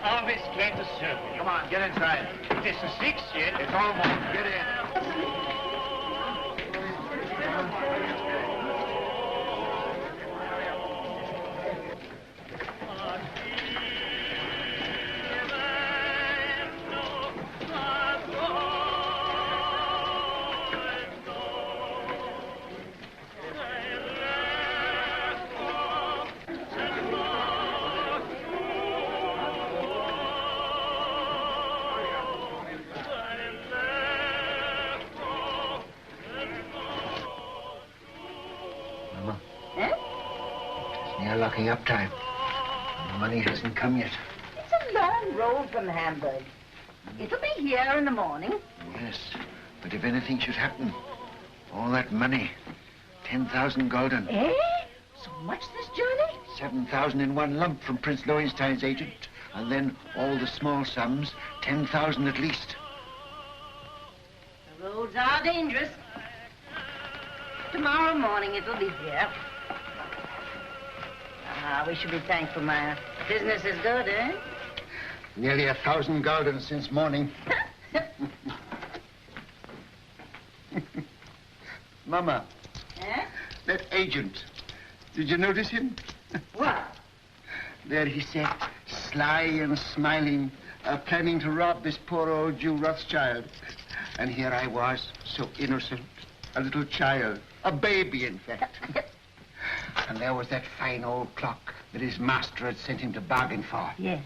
Always came to serve you. Come on, get inside. This is 6 yet. It's almost. Get in. Locking up time. The money hasn't come yet. It's a long road from Hamburg. It'll be here in the morning. Yes, but if anything should happen, all that money, 10,000 gulden. Eh? So much this journey? 7,000 in one lump from Prince Lowenstein's agent, and then all the small sums, 10,000 at least. The roads are dangerous. Tomorrow morning it'll be here. Ah, we should be thankful, Maya. Business is good, eh? Nearly 1,000 gulden since morning. Mama. Eh? That agent. Did you notice him? What? There he sat, sly and smiling, planning to rob this poor old Jew Rothschild. And here I was, so innocent, a little child, a baby, in fact. And there was that fine old clock that his master had sent him to bargain for. Yeah.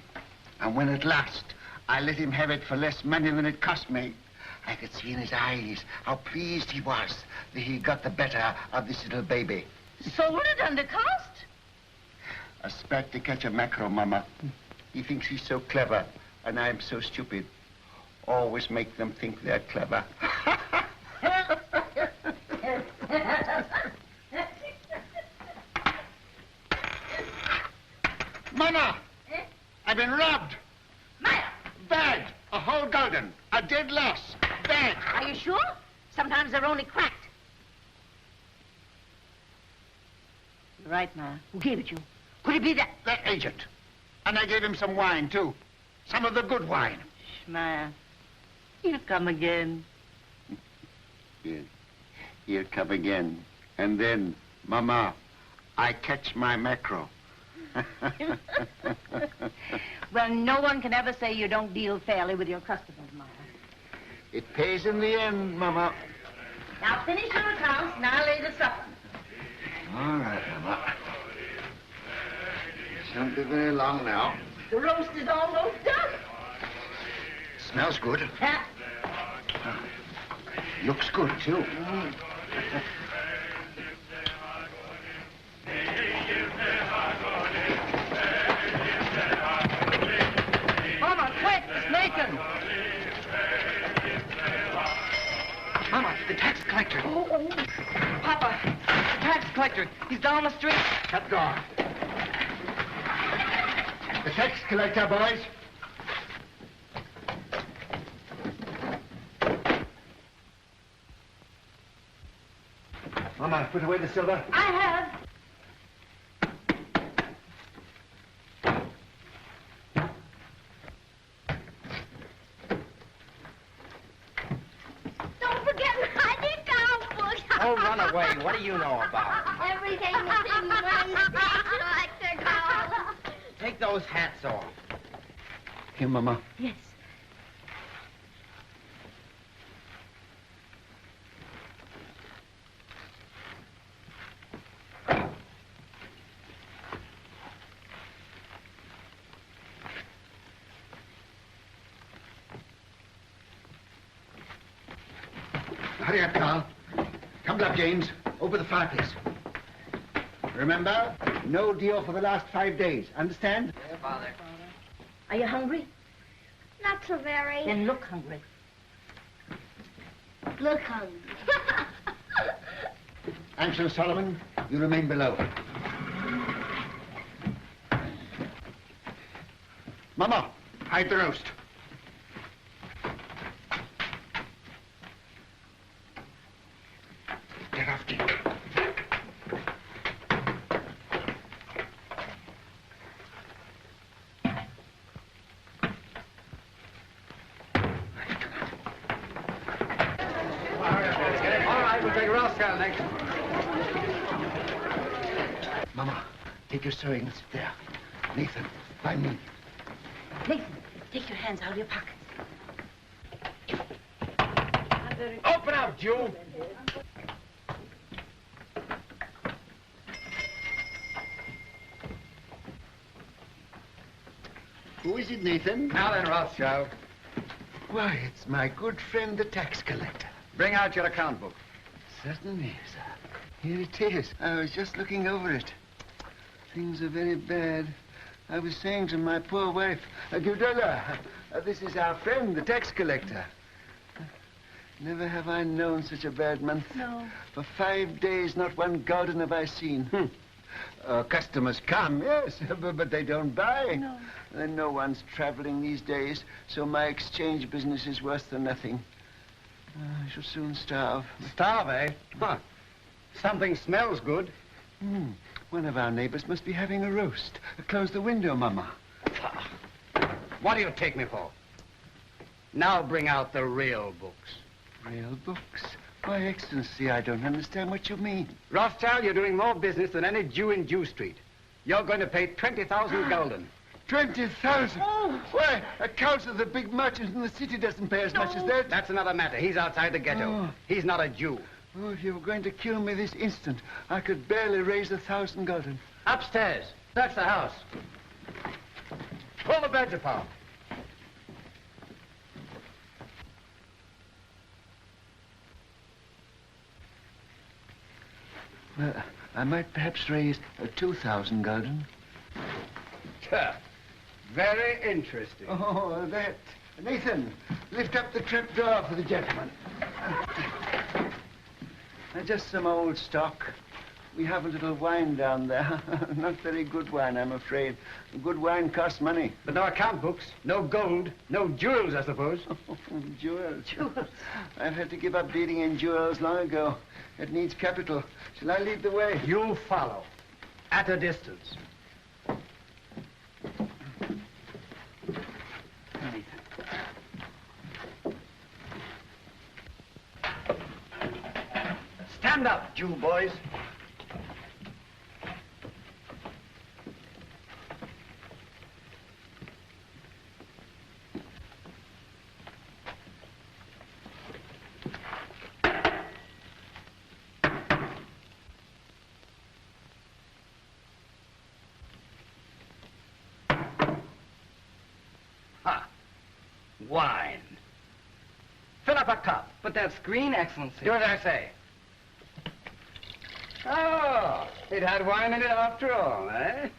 And when at last I let him have it for less money than it cost me, I could see in his eyes how pleased he was that he got the better of this little baby. Sold it under cost? A spat to catch a mackerel, Mama. He thinks he's so clever, and I'm so stupid. Always make them think they're clever. Mama! Eh? I've been robbed. Maya! Bad. A whole gulden. A dead loss. Bad. Are you sure? Sometimes they're only cracked. You're right, Maya. Who gave it you? Could it be that? That agent. And I gave him some wine, too. Some of the good wine. Maya, he'll come again. He'll come again. And then, Mama, I catch my mackerel. Well, no one can ever say you don't deal fairly with your customers, Maya. It pays in the end, Mama. Now finish your accounts and I'll lay the supper. All right, Mama. It won't be very long now. The roast is almost done. Smells good. Huh? Looks good, too. Mama, quick, it's Nathan. Mama, the tax collector. Oh. Papa, the tax collector. He's down the street. Shut door. The tax collector, boys. Mama, put away the silver. I have. Don't forget my account book. Oh, run away. What do you know about it? Everything that's in one collector calls. Take those hats off. Here, Mama. Yes. Hurry up, Carl. Come up, James. Over the fireplace. Remember, no deal for the last 5 days. Understand? Yeah, Father. Are you hungry? Not so very. Then look hungry. Look hungry. Amschel Solomon, you remain below. Mama, hide the roast. Get off, Dick. right, we'll take Rothschild next. Mama, take your sewing and sit there. Nathan, find me. Nathan, take your hands out of your pockets. Open up, Jew. Who is it, Nathan? Now then, Rothschild, Why, it's my good friend, the tax collector. bring out your account book. Certainly, sir. Here it is. I was just looking over it. Things are very bad. I was saying to my poor wife, Gudula, this is our friend, the tax collector. Never have I known such a bad month. No. For 5 days, not one gulden have I seen. Customers come, yes, but they don't buy. No. And no one's traveling these days, so my exchange business is worse than nothing. I shall soon starve. Starve, eh? Huh. Something smells good. One of our neighbors must be having a roast. Close the window, Mama. What do you take me for? Now bring out the real books. Real books? Why, Excellency, I don't understand what you mean. Rothschild, you're doing more business than any Jew in Jew Street. You're going to pay 20,000 gulden. 20,000? Oh. Why, a council of the big merchants in the city doesn't pay as much as that. That's another matter. He's outside the ghetto. Oh. He's not a Jew. Oh, if you were going to kill me this instant, I could barely raise 1,000 gulden. Upstairs. That's the house. Pull the beds apart. I might perhaps raise 2,000 gulden. Very interesting. Oh, that. Nathan, lift up the trap door for the gentleman. Just some old stock. We have a little wine down there. Not very good wine, I'm afraid. Good wine costs money. But no account books, no gold, no jewels, I suppose. Jewels. Jewels. I've had to give up dealing in jewels long ago. It needs capital. Shall I lead the way? You follow. At a distance. Stand up, Jew boys. Wine. Fill up a cup. But that's green, Excellency. Do as I say. Oh, it had wine in it after all, eh?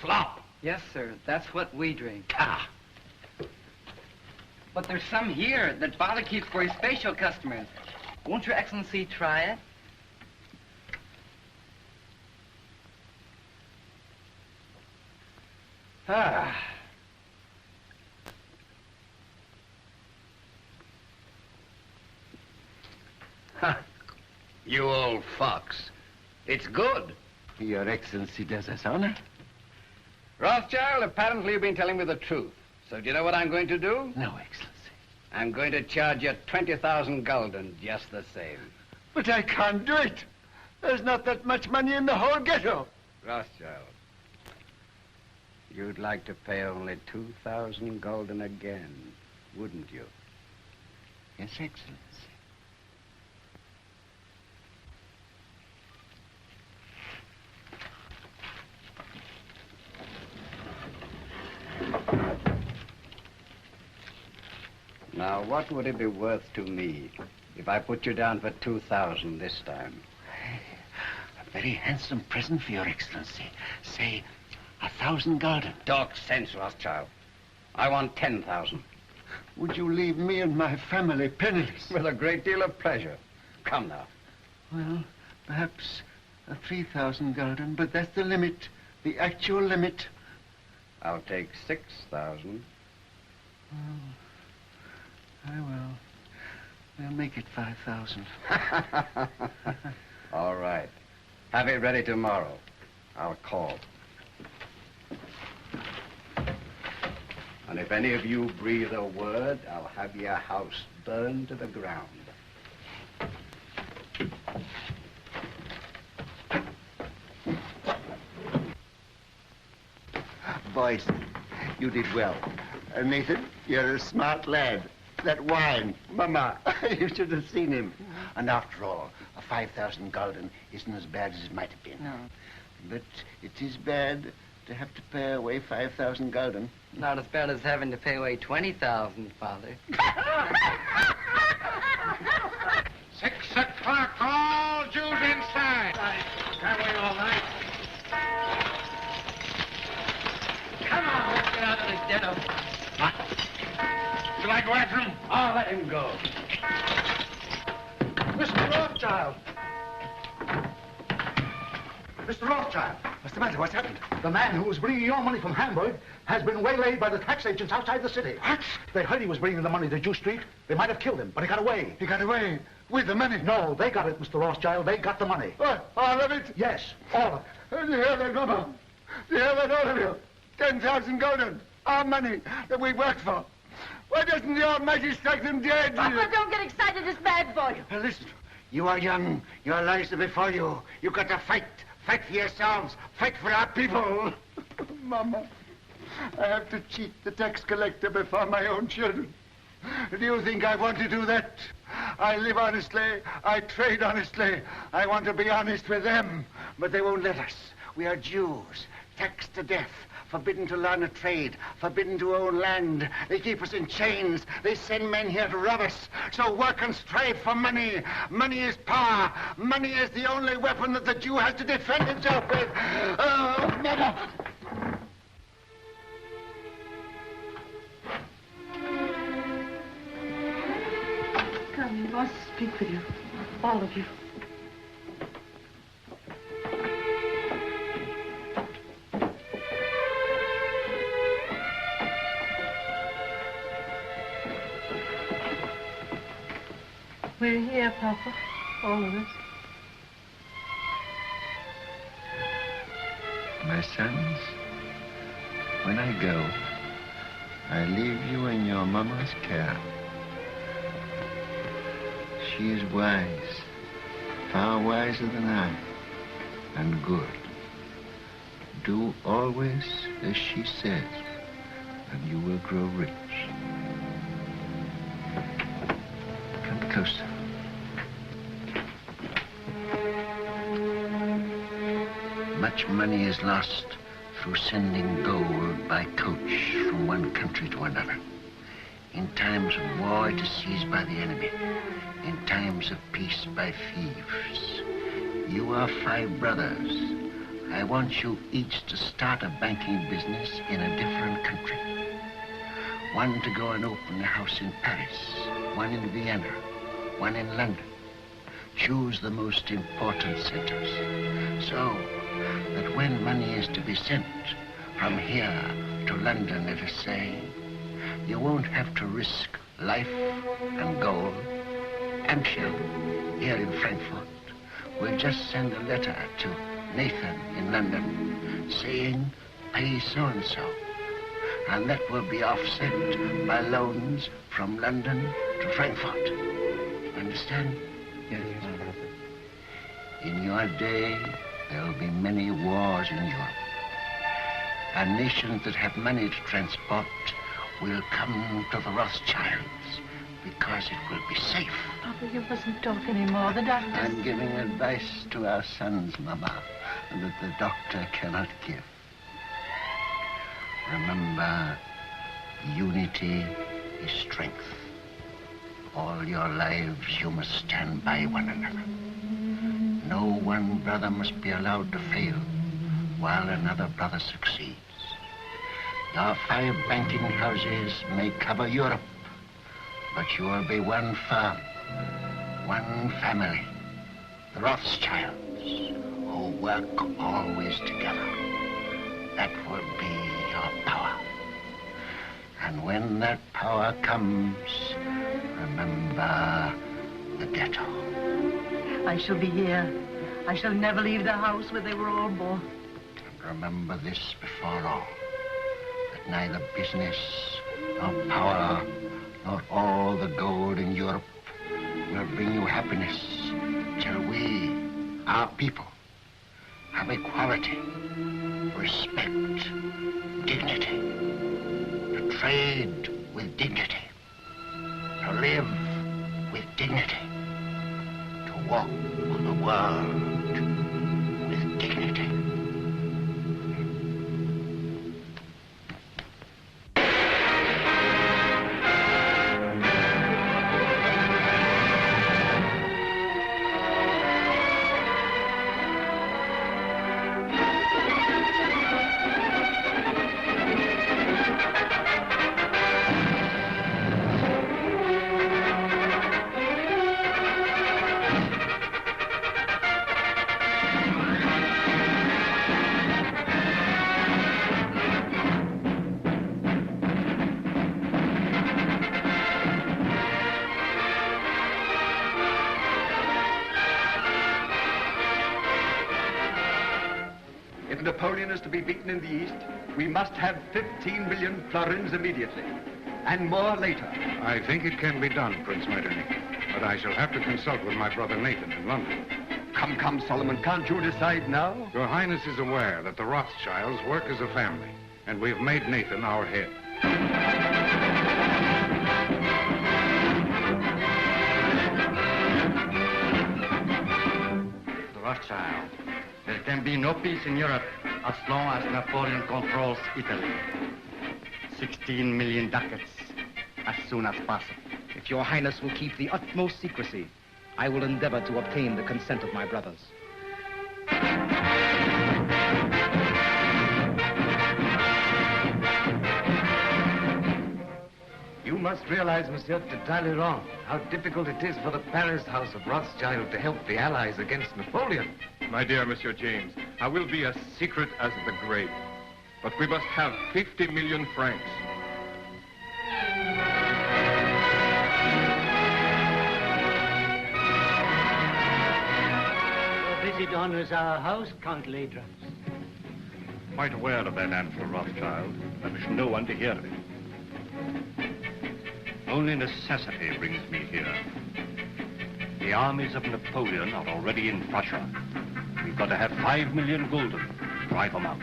Slop. Yes, sir. That's what we drink. Ah. But there's some here that Father keeps for his facial customers. Won't Your Excellency try it? Ah. Huh. You old fox. It's good. Your Excellency does us honor. Rothschild, apparently you've been telling me the truth. So do you know what I'm going to do? No, Excellency. I'm going to charge you 20,000 gulden just the same. But I can't do it. There's not that much money in the whole ghetto. Rothschild, you'd like to pay only 2,000 gulden again, wouldn't you? Yes, Excellency. Now, what would it be worth to me if I put you down for 2,000 this time? A very handsome present for Your Excellency. Say, 1,000 gulden. Talk sense, Rothschild. I want 10,000. Would you leave me and my family penniless? With a great deal of pleasure. Come now. Well, perhaps 3,000 gulden, but that's the limit, the actual limit. I'll take 6,000. Oh, I will. We'll make it 5,000. All right. Have it ready tomorrow. I'll call. And if any of you breathe a word, I'll have your house burned to the ground. Boys, you did well. Nathan, you're a smart lad. That wine, Mama, you should have seen him. And after all, a 5,000 gulden isn't as bad as it might have been. No. But it is bad to have to pay away 5,000 gulden. Not as bad as having to pay away 20,000, Father. 6 o'clock, all Jews inside. Can't wait all night. Come on, let's get out of this den of... What? Would you like to go after him? I'll let him go. Mr. Rothschild! Mr. Rothschild! What's the matter? What's happened? The man who was bringing your money from Hamburg has been waylaid by the tax agents outside the city. What? They heard he was bringing the money to Jew Street. They might have killed him, but he got away. He got away with the money? No, they got it, Mr. Rothschild. They got the money. What? All of it? Yes, all of it. You hear that, Mama? You hear that, all of you? 10,000 gulden. Our money that we worked for. Why doesn't the Almighty strike them dead? Papa, don't get excited. It's bad for you. Now listen, you are young. Your lives are before you. You've got to fight. Fight for yourselves. Fight for our people. Mama, I have to cheat the tax collector before my own children. Do you think I want to do that? I live honestly. I trade honestly. I want to be honest with them. But they won't let us. We are Jews, taxed to death. Forbidden to learn a trade, forbidden to own land. They keep us in chains. They send men here to rob us. So work and strive for money. Money is power. Money is the only weapon that the Jew has to defend himself with. Oh, Mother! Come, he wants to speak with you. All of you. We're here, Papa. All of us. My sons, when I go, I leave you in your mama's care. She is wise, far wiser than I, and good. Do always as she says, and you will grow rich. Come closer. Much money is lost through sending gold by coach from one country to another. In times of war, it is seized by the enemy. In times of peace, by thieves. You are 5 brothers. I want you each to start a banking business in a different country. One to go and open a house in Paris, one in Vienna, one in London. Choose the most important centers, so that when money is to be sent from here to London, let us say, you won't have to risk life and gold. Amschel, here in Frankfurt, will just send a letter to Nathan in London saying, pay so-and-so. And that will be offset by loans from London to Frankfurt. Understand? Yes. In your day, there will be many wars in Europe. And nations that have money to transport will come to the Rothschilds because it will be safe. Papa, you mustn't talk anymore. The doctor... I'm giving advice to our sons, Mama, that the doctor cannot give. Remember, unity is strength. All your lives you must stand by one another. No one brother must be allowed to fail while another brother succeeds. Your 5 banking houses may cover Europe, but you will be one firm, one family, the Rothschilds, who work always together. That will be your power. And when that power comes, remember the ghetto. I shall be here. I shall never leave the house where they were all born. And remember this before all, that neither business nor power, nor all the gold in Europe will bring you happiness till we, our people, have equality, respect, dignity, to trade with dignity, to live with dignity, to walk the world with dignity. If Napoleon is to be beaten in the East, we must have 15 million florins immediately, and more later. I think it can be done, Prince Metternich, but I shall have to consult with my brother Nathan in London. Come, come, Solomon, can't you decide now? Your Highness is aware that the Rothschilds work as a family, and we have made Nathan our head. The Rothschild. There can be no peace in Europe as long as Napoleon controls Italy. 16 million ducats as soon as possible. If your Highness will keep the utmost secrecy, I will endeavor to obtain the consent of my brothers. You must realize, Monsieur de Talleyrand, how difficult it is for the Paris House of Rothschild to help the Allies against Napoleon. My dear Monsieur James, I will be as secret as the grave. But we must have 50 million francs. Your visit honors our house, Count Ladras. Quite aware of that Amschel Rothschild. I wish no one to hear of it. Only necessity brings me here. The armies of Napoleon are already in Prussia. We've got to have 5 million gulden to drive them out.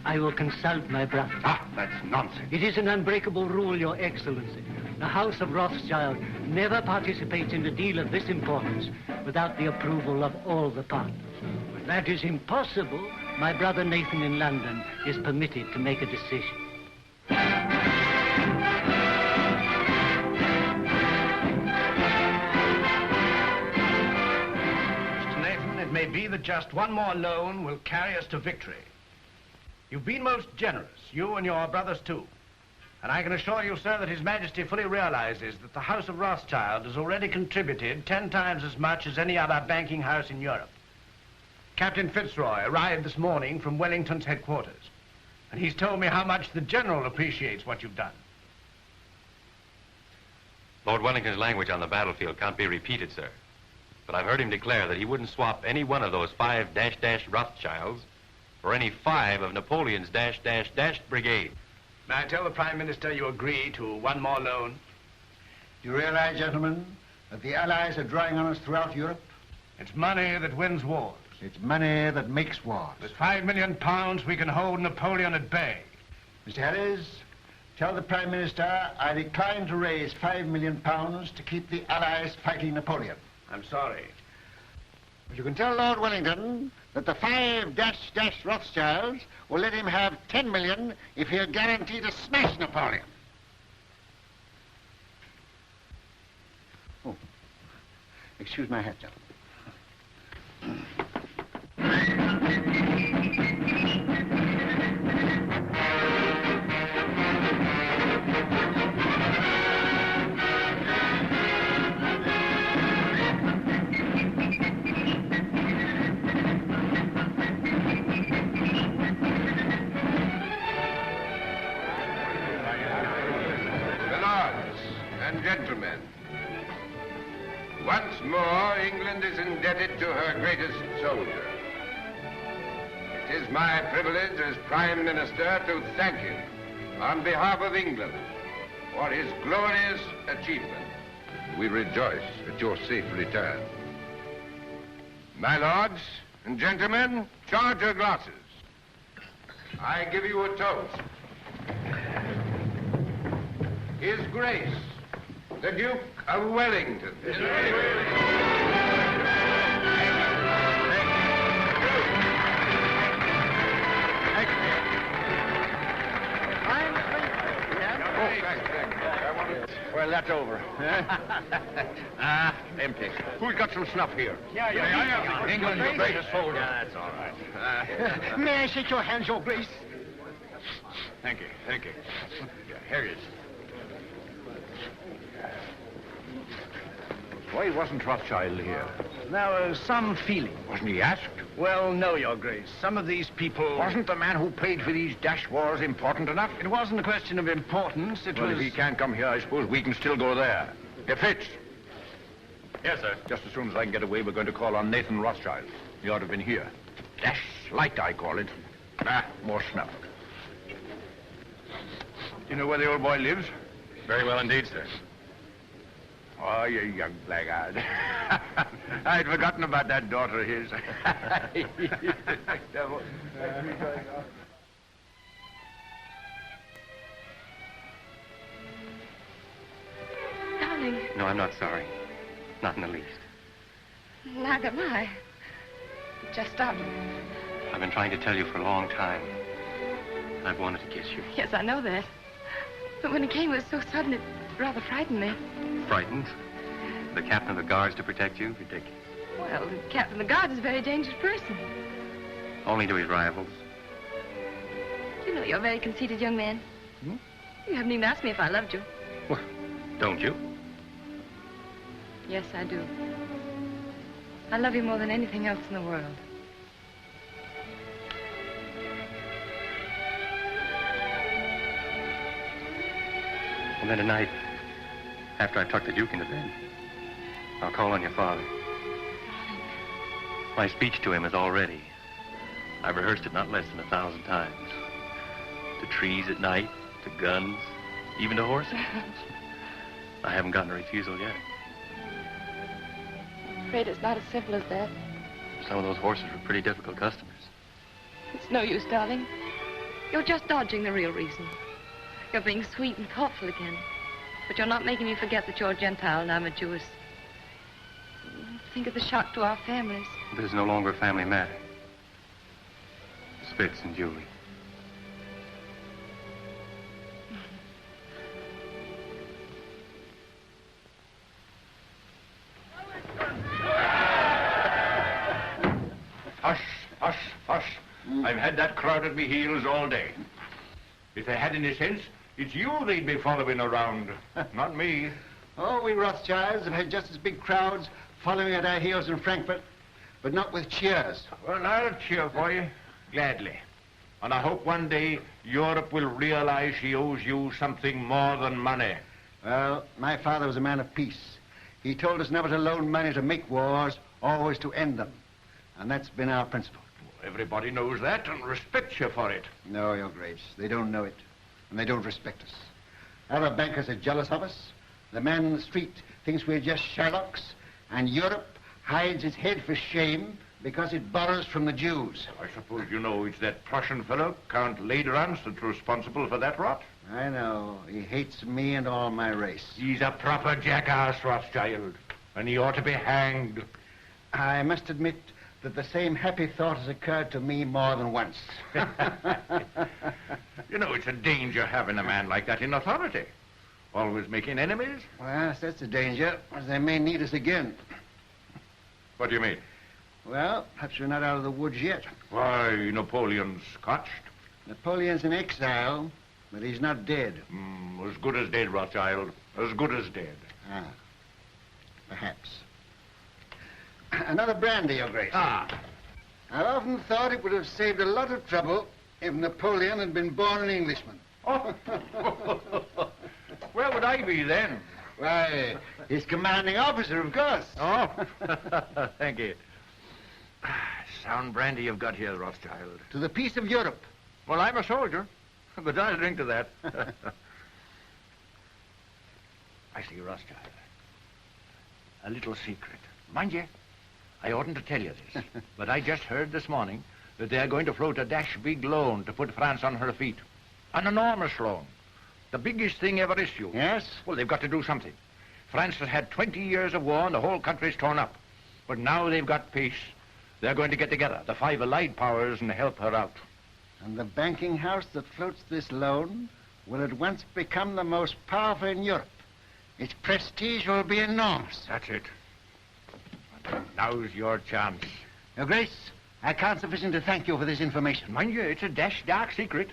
I will consult my brother. Ah, that's nonsense. It is an unbreakable rule, Your Excellency. The House of Rothschild never participates in a deal of this importance without the approval of all the partners. When that is impossible, my brother Nathan in London is permitted to make a decision. May be that just one more loan will carry us to victory. You've been most generous, you and your brothers too. And I can assure you, sir, that His Majesty fully realizes that the House of Rothschild has already contributed 10 times as much as any other banking house in Europe. Captain Fitzroy arrived this morning from Wellington's headquarters, and he's told me how much the General appreciates what you've done. Lord Wellington's language on the battlefield can't be repeated, sir. But I've heard him declare that he wouldn't swap any one of those 5 Rothschilds for any 5 of Napoleon's brigade. May I tell the Prime Minister you agree to one more loan? Do you realize, gentlemen, that the Allies are drawing on us throughout Europe? It's money that wins wars. It's money that makes wars. With £5 million, we can hold Napoleon at bay. Mr. Harris, tell the Prime Minister I decline to raise £5 million to keep the Allies fighting Napoleon. I'm sorry. But you can tell Lord Wellington that the 5 Rothschilds will let him have 10 million if he'll guarantee to smash Napoleon. Oh, excuse my hat, gentlemen. Gentlemen, once more England is indebted to her greatest soldier. It is my privilege as Prime Minister to thank you on behalf of England for his glorious achievement. We rejoice at your safe return. My lords and gentlemen, charge your glasses. I give you a toast. His Grace, the Duke of Wellington. Well, that's over. Empty. Who's got some snuff here? Yeah. England, your greatest soldier. Yeah, that's all right. May I shake your hands, Your Grace? Thank you. Yeah, here it is. Why wasn't Rothschild here? There was some feeling. Wasn't he asked? Well, no, Your Grace. Some of these people... Wasn't the man who paid for these dash wars important enough? It wasn't a question of importance. It was... If he can't come here, I suppose we can still go there. If Fitz. Yes, sir. Just as soon as I can get away, we're going to call on Nathan Rothschild. He ought to have been here. Dash light, I call it. More snuff. You know where the old boy lives? Very well indeed, sir. Oh, you young blackguard. I'd forgotten about that daughter of his. Darling, No, I'm not sorry. Not in the least. neither am I. Just started. I've been trying to tell you for a long time. I've wanted to kiss you. Yes, I know that. But when it came, it was so sudden, it rather frightened me. Frightened? The captain of the guards to protect you? Ridiculous. Well, the captain of the guard is a very dangerous person. Only to his rivals. You know, you're a very conceited young man. Hmm? You haven't even asked me if I loved you. Well, don't you? Yes, I do. I love you more than anything else in the world. Well, then tonight, after I've tucked the Duke into bed, I'll call on your father. My speech to him is all ready. I've rehearsed it not less than 1,000 times. To trees at night, to guns, even to horses. I haven't gotten a refusal yet. I'm afraid it's not as simple as that. Some of those horses were pretty difficult customers. It's no use, darling. You're just dodging the real reason. You're being sweet and thoughtful again. But you're not making me forget that you're a Gentile and I'm a Jewess. Think of the shock to our families. This is no longer a family matter. Spitz and Julie. Hush, hush, hush. I've had that crowd at me heels all day. If they had any sense, it's you they'd be following around, not me. Oh, we Rothschilds have had just as big crowds following at our heels in Frankfurt, but not with cheers. Well, I'll cheer for you, gladly. And I hope one day Europe will realize she owes you something more than money. Well, my father was a man of peace. He told us never to loan money to make wars, always to end them. And that's been our principle. Everybody knows that and respects you for it. No, Your Grace, they don't know it, and they don't respect us. Our bankers are jealous of us. The man in the street thinks we're just Sherlocks, and Europe hides its head for shame because it borrows from the Jews. I suppose you know it's that Prussian fellow, Count Lederans, that's responsible for that rot. I know. He hates me and all my race. He's a proper jackass, Rothschild, and he ought to be hanged. I must admit that the same happy thought has occurred to me more than once. You know, it's a danger having a man like that in authority. Always making enemies. Well, that's the danger, as they may need us again. What do you mean? Well, perhaps we're not out of the woods yet. Why, Napoleon's scotched. Napoleon's in exile, but he's not dead. As good as dead, Rothschild. As good as dead. Ah, perhaps. Another brandy, Your Grace. Ah. I've often thought it would have saved a lot of trouble if Napoleon had been born an Englishman. Oh. Where would I be then? Why, his commanding officer, of course. Oh, thank you. Sound brandy you've got here, Rothschild. To the peace of Europe. Well, I'm a soldier, but I'll drink to that. see, Rothschild. A little secret. Mind you, I oughtn't to tell you this, but I just heard this morning that they're going to float a dash big loan to put France on her feet. An enormous loan. The biggest thing ever issued. Yes? Well, they've got to do something. France has had 20 years of war and the whole country's torn up. But now they've got peace. They're going to get together, the 5 allied powers, and help her out. And the banking house that floats this loan will at once become the most powerful in Europe. Its prestige will be enormous. That's it. Now's your chance. Your Grace, I can't sufficiently thank you for this information. Mind you, it's a dash dark secret,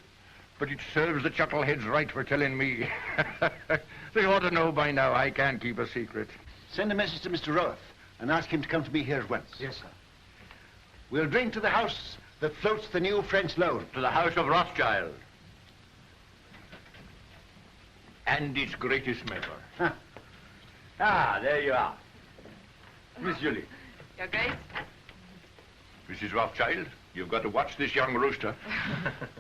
but it serves the chuckleheads right for telling me. They ought to know by now I can't keep a secret. Send a message to Mr. Roth and ask him to come to me here at once. Yes, sir. We'll drink to the house that floats the new French loan. To the House of Rothschild. And its greatest member. Huh. Ah, there you are. Miss Julie. Your Grace? Mrs. Rothschild, you've got to watch this young rooster.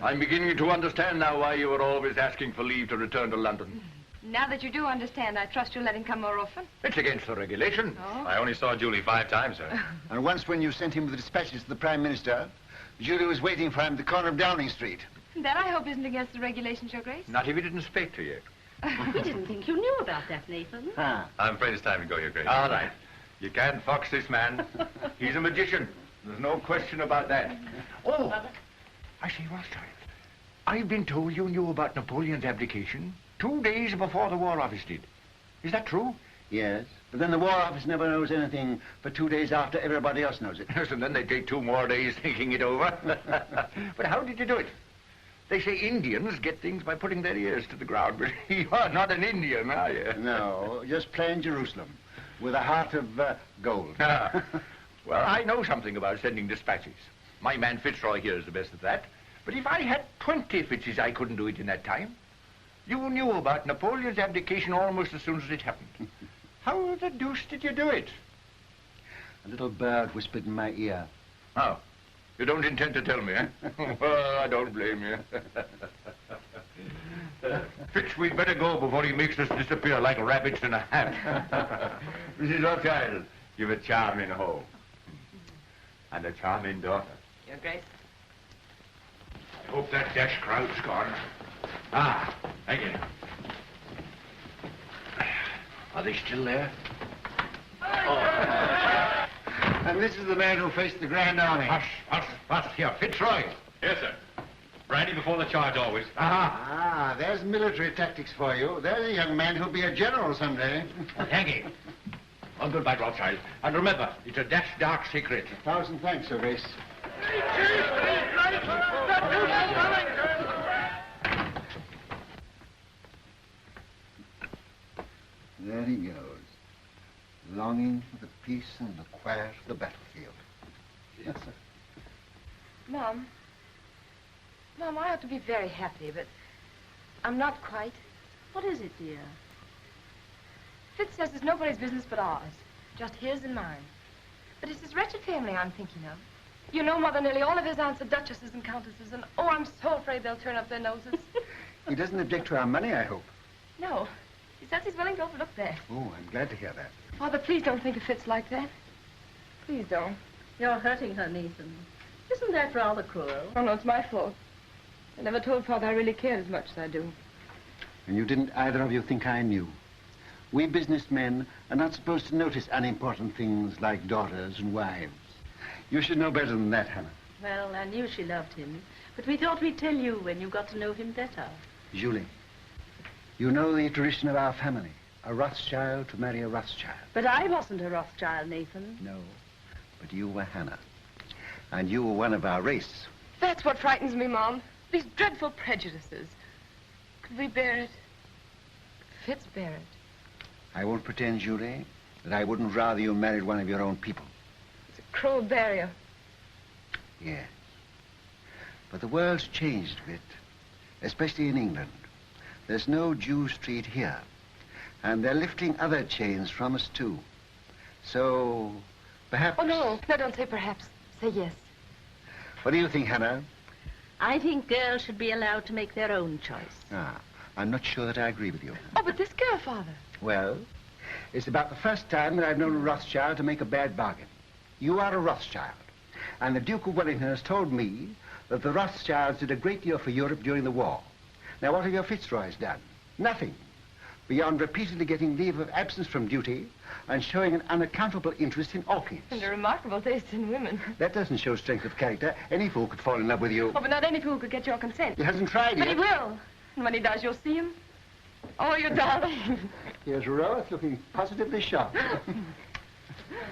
I'm beginning to understand now why you were always asking for leave to return to London. Now that you do understand, I trust you'll let him come more often. It's against the regulation. Oh? I only saw Julie 5 times, sir. And once when you sent him with the dispatches to the Prime Minister, Julie was waiting for him at the corner of Downing Street. That, I hope, isn't against the regulations, Your Grace. Not if he didn't speak to you. We didn't think you knew about that, Nathan. Ah. I'm afraid it's time to go, Your Grace. All right. You can't fox this man. He's a magician. There's no question about that. Oh, I say, Rothschild, I've been told you knew about Napoleon's abdication 2 days before the War Office did. Is that true? Yes, but then the War Office never knows anything for 2 days after everybody else knows it. Yes, and then they take 2 more days thinking it over. But how did you do it? They say Indians get things by putting their ears to the ground, but you're not an Indian, are you? No, just plain Jerusalem, with a heart of gold. Well, I know something about sending dispatches. My man Fitzroy here is the best at that. But if I had 20 Fitzes, I couldn't do it in that time. You knew about Napoleon's abdication almost as soon as it happened. How the deuce did you do it? A little bird whispered in my ear. Oh, you don't intend to tell me, eh? Well, I don't blame you. Fitz, we'd better go before he makes us disappear like rabbits in a hat. Mrs. Rothschild, you've a charming home. And a charming daughter. Your Grace. I hope that dash crowd's gone. Ah, thank you. Are they still there? Oh. And this is the man who faced the Grand Army. Hush, here, Fitzroy. Yes, sir. Brandy before the charge, always. Ah, there's military tactics for you. There's a young man who'll be a general someday. Thank you. Well, goodbye, Rothschild. And remember, it's a dash dark secret. 1,000 thanks, Your Grace. There he goes, longing for the peace and the quiet of the battlefield. Yes, sir. Mom, I ought to be very happy, but I'm not quite. What is it, dear? Fitz says it's nobody's business but ours, just his and mine. But it's his wretched family I'm thinking of. You know, Mother, nearly all of his aunts are duchesses and countesses, and oh, I'm so afraid they'll turn up their noses. He doesn't object to our money, I hope. No, he says he's willing to overlook that. Oh, I'm glad to hear that. Father, please don't think of Fitz like that. Please don't. You're hurting her, Nathan. Isn't that rather cruel? Oh, no, it's my fault. I never told Father I really cared as much as I do. And you didn't either of you think I knew. We businessmen are not supposed to notice unimportant things like daughters and wives. You should know better than that, Hannah. Well, I knew she loved him, but we thought we'd tell you when you got to know him better. Julie, you know the tradition of our family. A Rothschild to marry a Rothschild. But I wasn't a Rothschild, Nathan. No, but you were Hannah. And you were one of our race. That's what frightens me, Mom. These dreadful prejudices. Could we bear it? Could Fitz bear it? I won't pretend, Julie, that I wouldn't rather you married one of your own people. It's a cruel barrier. Yes. But the world's changed a bit, especially in England. There's no Jew Street here. And they're lifting other chains from us, too. So, perhaps... Oh, no, don't say perhaps. Say yes. What do you think, Hannah? I think girls should be allowed to make their own choice. Ah, I'm not sure that I agree with you. Oh, but this girl, Father. Well, it's about the first time that I've known a Rothschild to make a bad bargain. You are a Rothschild, and the Duke of Wellington has told me that the Rothschilds did a great deal for Europe during the war. Now, what have your Fitzroys done? Nothing, beyond repeatedly getting leave of absence from duty and showing an unaccountable interest in orchids. And a remarkable taste in women. That doesn't show strength of character. Any fool could fall in love with you. Oh, but not any fool could get your consent. He hasn't tried But yet. he will. And when he does, you'll see him. Oh, you darling. Here's Rose looking positively shocked.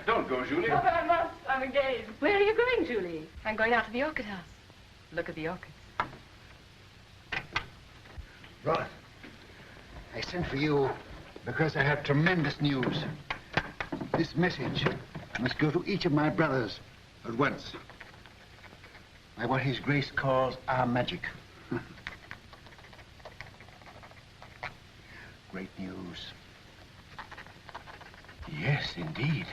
Don't go, Julie. Oh, I must. I'm engaged. Where are you going, Julie? I'm going out to the orchid house. Look at the orchids. Rose, I sent for you because I have tremendous news. This message must go to each of my brothers at once. By what His Grace calls our magic. Great news. Yes, indeed.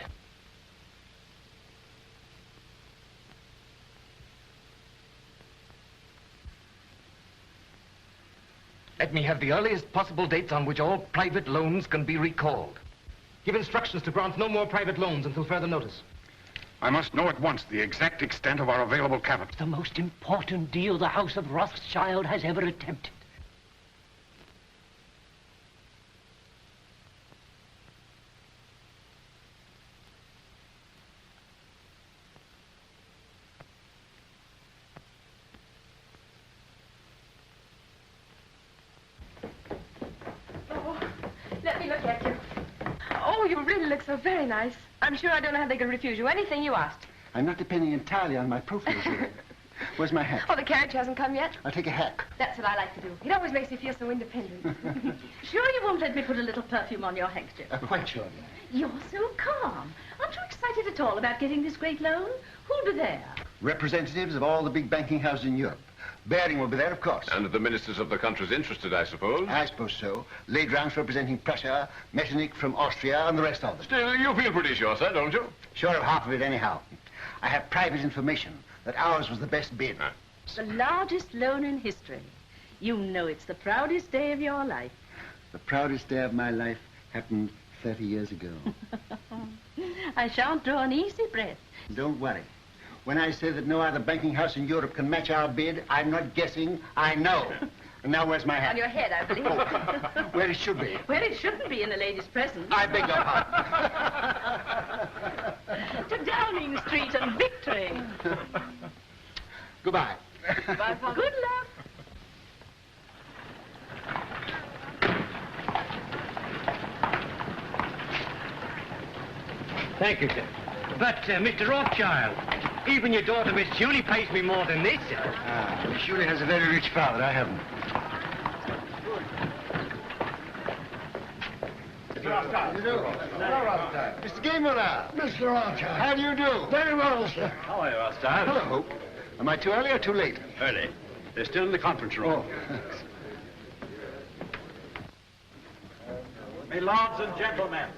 Let me have the earliest possible dates on which all private loans can be recalled. Give instructions to grant no more private loans until further notice. I must know at once the exact extent of our available capital. The most important deal the House of Rothschild has ever attempted. Let me look at you. Oh, you really look so very nice. I'm sure I don't know how they could refuse you anything you asked. I'm not depending entirely on my profile, Julie. Where's my hat? Oh, the carriage hasn't come yet. I'll take a hack. That's what I like to do. It always makes me feel so independent. Sure you won't let me put a little perfume on your handkerchief? Quite sure. You're so calm. Aren't you excited at all about getting this great loan? Who'll be there? Representatives of all the big banking houses in Europe. Baring will be there, of course. And the ministers of the countries interested, I suppose. I suppose so. Ladrance representing Prussia, Metternich from Austria, and the rest of them. Still, you feel pretty sure, sir, don't you? Sure of half of it, anyhow. I have private information that ours was the best bid. The largest loan in history. You know it's the proudest day of your life. The proudest day of my life happened 30 years ago. I shan't draw an easy breath. Don't worry. When I say that no other banking house in Europe can match our bid, I'm not guessing, I know. And now where's my hat? On your head, I believe. Where it should be. Where it shouldn't be in a lady's presence. I beg your pardon. To Downing Street and victory. Goodbye. Bye, Father. Good luck. Thank you, sir. But, Mr. Rothschild, even your daughter, Miss Julie, pays me more than this, sir. Miss Julie has a very rich father. I haven't. Mr. Gameler. Mr. Rothschild. How do you do? Very well, sir. How are you, Rothschild? Hello. Am I too early or too late? Early. They're still in the conference room. Oh. My lords and gentlemen.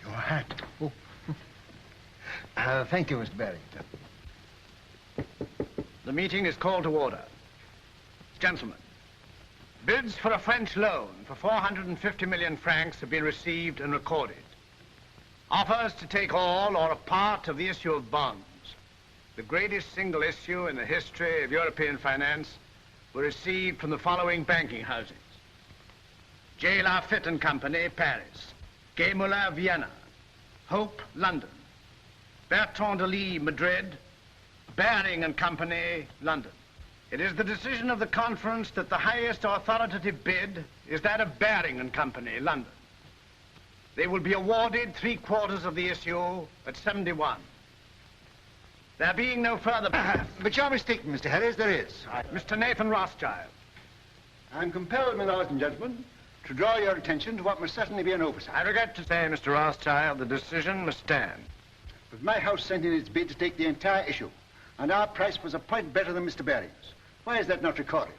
Your hat. Oh. Thank you, Mr. Barrington. The meeting is called to order. Gentlemen, bids for a French loan for 450 million francs have been received and recorded. Offers to take all or a part of the issue of bonds, the greatest single issue in the history of European finance, were received from the following banking houses. J. Lafitte and Company, Paris. Gay Muller, Vienna. Hope, London. Bertrand de Lis, Madrid. Baring and Company, London. It is the decision of the conference that the highest authoritative bid is that of Baring and Company, London. They will be awarded 3/4 of the issue at 71. There being no further... But you're mistaken, Mr. Harris, there is. Mr. Nathan Rothschild. I'm compelled, my lords and gentlemen, to draw your attention to what must certainly be an oversight. I regret to say, Mr. Rothschild, the decision must stand. But my house sent in its bid to take the entire issue, and our price was a point better than Mr. Baring's. Why is that not recorded?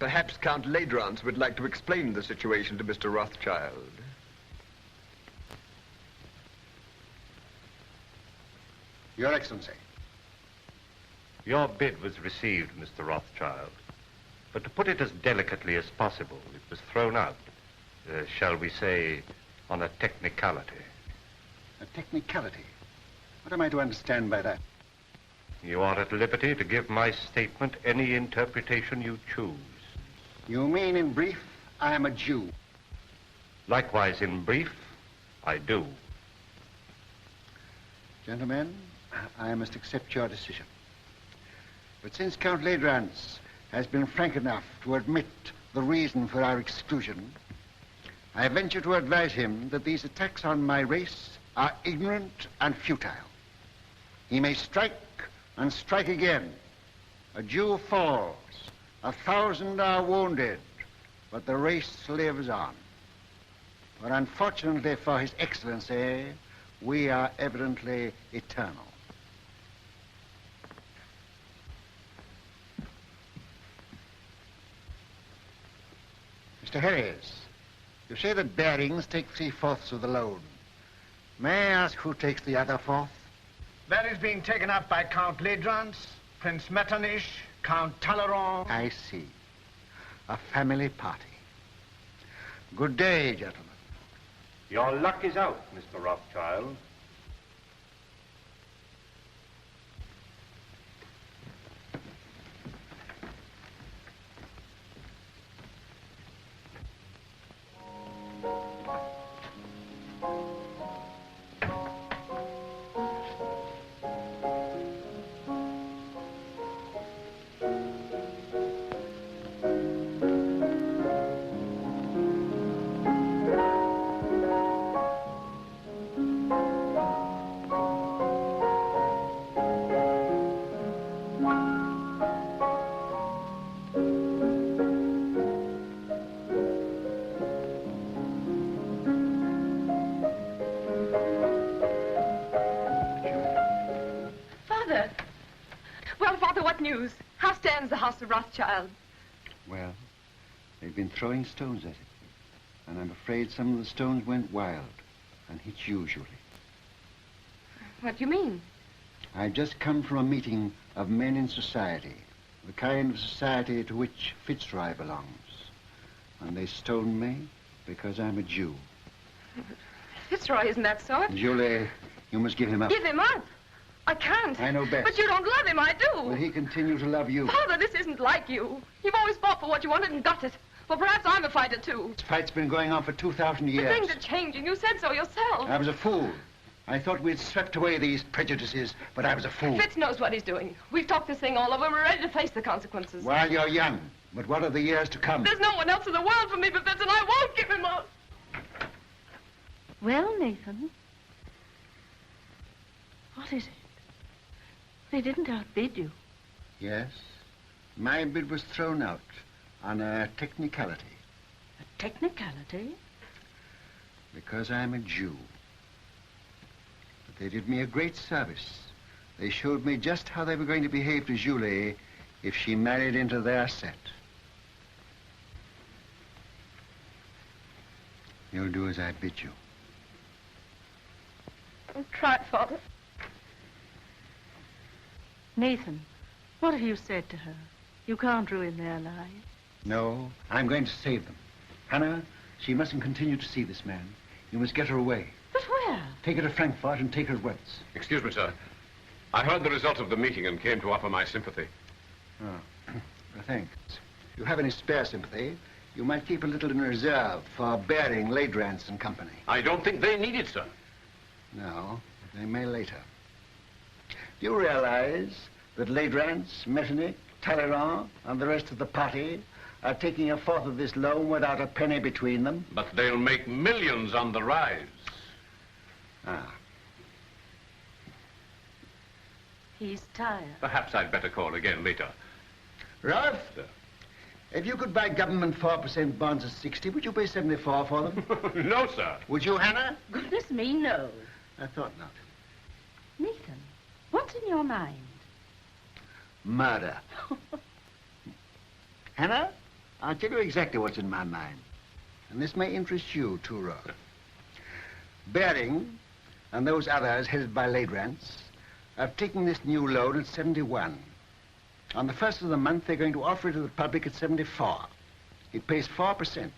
Perhaps Count Ladrance would like to explain the situation to Mr. Rothschild. Your Excellency. Your bid was received, Mr. Rothschild. But to put it as delicately as possible, it was thrown out, shall we say, on a technicality. A technicality? What am I to understand by that? You are at liberty to give my statement any interpretation you choose. You mean, in brief, I am a Jew? Likewise, in brief, I do. Gentlemen, I must accept your decision. But since Count Ledrans has been frank enough to admit the reason for our exclusion, I venture to advise him that these attacks on my race are ignorant and futile. He may strike and strike again. A Jew falls, 1,000 are wounded, but the race lives on. But unfortunately for His Excellency, we are evidently eternal. Mr. Harris, you say that Barings take 3/4 of the loan. May I ask who takes the other 1/4? That is being taken up by Count Ledrans, Prince Metternich, Count Talleyrand. I see. A family party. Good day, gentlemen. Your luck is out, Mr. Rothschild. News. How stands the House of Rothschild? Well, they've been throwing stones at it. And I'm afraid some of the stones went wild and hit you usually. What do you mean? I've just come from a meeting of men in society, the kind of society to which Fitzroy belongs. And they stoned me because I'm a Jew. Fitzroy isn't that sort. Julie, you must give him up. Give him up? I can't. I know best. But you don't love him, I do. Will he continue to love you? Father, this isn't like you. You've always fought for what you wanted and got it. Well, perhaps I'm a fighter, too. This fight's been going on for 2,000 years. But things are changing. You said so yourself. I was a fool. I thought we'd swept away these prejudices, but I was a fool. Fitz knows what he's doing. We've talked this thing all over. We're ready to face the consequences. While you're young. But what are the years to come? There's no one else in the world for me but Fitz, and I won't give him up. Well, Nathan, what is it? They didn't outbid you. Yes. My bid was thrown out on a technicality. A technicality? Because I'm a Jew. But they did me a great service. They showed me just how they were going to behave to Julie if she married into their set. You'll do as I bid you. I'll try, Father. Nathan, what have you said to her? You can't ruin their lives. No, I'm going to save them. Hannah, she mustn't continue to see this man. You must get her away. But where? Take her to Frankfurt and take her at once. Excuse me, sir. I heard the result of the meeting and came to offer my sympathy. Oh, well, thanks. If you have any spare sympathy, you might keep a little in reserve for Baring, Ledrans and Company. I don't think they need it, sir. No, they may later. Do you realize that Ledrans, Metternich, Talleyrand, and the rest of the party are taking 1/4 of this loan without a penny between them? But they'll make millions on the rise. Ah. He's tired. Perhaps I'd better call again later. Ralph, Sir. if you could buy government 4% bonds at 60, would you pay 74 for them? No, sir. Would you, Hannah? Goodness me, no. I thought not. Nathan, what's in your mind? Murder. Hannah, I'll tell you exactly what's in my mind. And this may interest you, too, Rolf. Baring and those others headed by Ledrans I've taken this new loan at 71. On the first of the month, they're going to offer it to the public at 74. It pays 4%.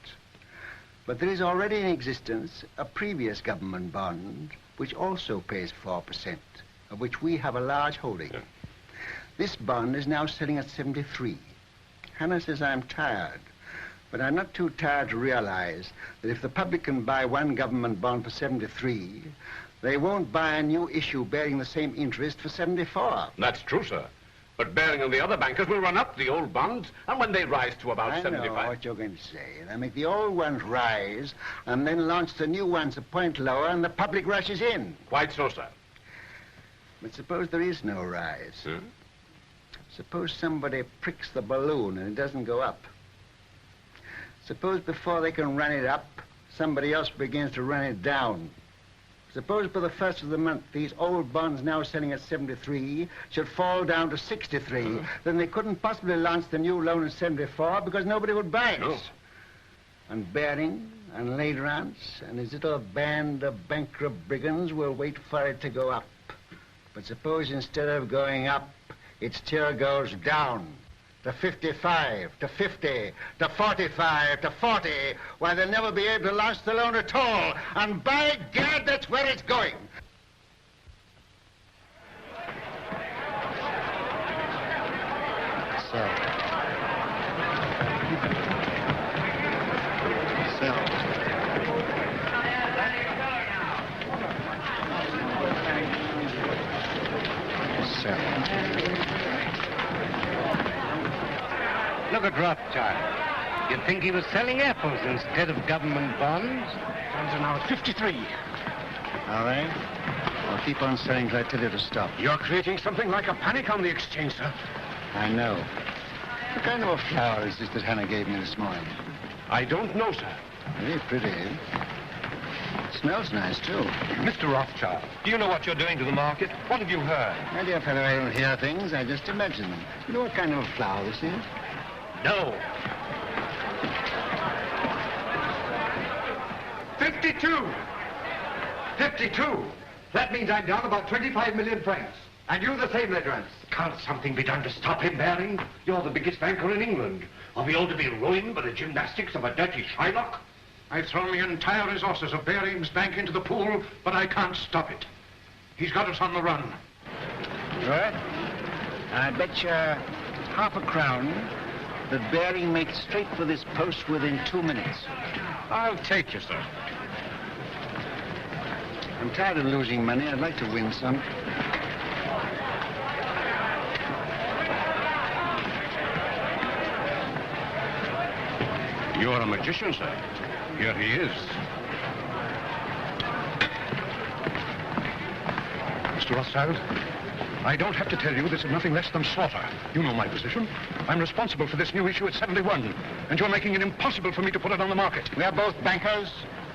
But there is already in existence a previous government bond which also pays 4%, of which we have a large holding. Yeah. This bond is now selling at 73. Hannah says I'm tired, but I'm not too tired to realize that if the public can buy one government bond for 73, they won't buy a new issue bearing the same interest for 74. That's true, sir. But Baring and the other bankers will run up the old bonds, and when they rise to about 75... I know what you're going to say. They'll make the old ones rise, and then launch the new ones a point lower, and the public rushes in. Quite so, sir. But suppose there is no rise. Hmm? Suppose somebody pricks the balloon and it doesn't go up. Suppose before they can run it up, somebody else begins to run it down. Suppose by the first of the month, these old bonds now selling at 73 should fall down to 63. Then they couldn't possibly launch the new loan at 74 because nobody would buy it. No. And Baring and Ladrans and his little band of bankrupt brigands will wait for it to go up. But suppose instead of going up, it still goes down to 55, to 50, to 45, to 40, why they'll never be able to launch the loan at all. And by God, that's where it's going. Look at Rothschild. You'd think he was selling apples instead of government bonds. Bonds are now at 53. All right. I'll keep on selling till I tell you to stop. You're creating something like a panic on the exchange, sir. I know. What kind of a flower is this that Hannah gave me this morning? I don't know, sir. Very pretty. Smells nice, too. Mr. Rothschild, do you know what you're doing to the market? What have you heard? My dear fellow, I don't hear things. I just imagine them. You know what kind of a flower this is? No. 52. 52. That means I'm down about 25 million francs. And you the same, Ledrans. Can't something be done to stop him, Baring? You're the biggest banker in England. Are we all to be ruined by the gymnastics of a dirty Shylock? I've thrown the entire resources of Baring's bank into the pool, but I can't stop it. He's got us on the run. Right. I bet you half a crown that Baring makes straight for this post within 2 minutes. I'll take you, sir. I'm tired of losing money. I'd like to win some. You're a magician, sir. Here he is. Mr. Rothschild, I don't have to tell you this is nothing less than slaughter. You know my position. I'm responsible for this new issue at 71, and you're making it impossible for me to put it on the market. We are both bankers.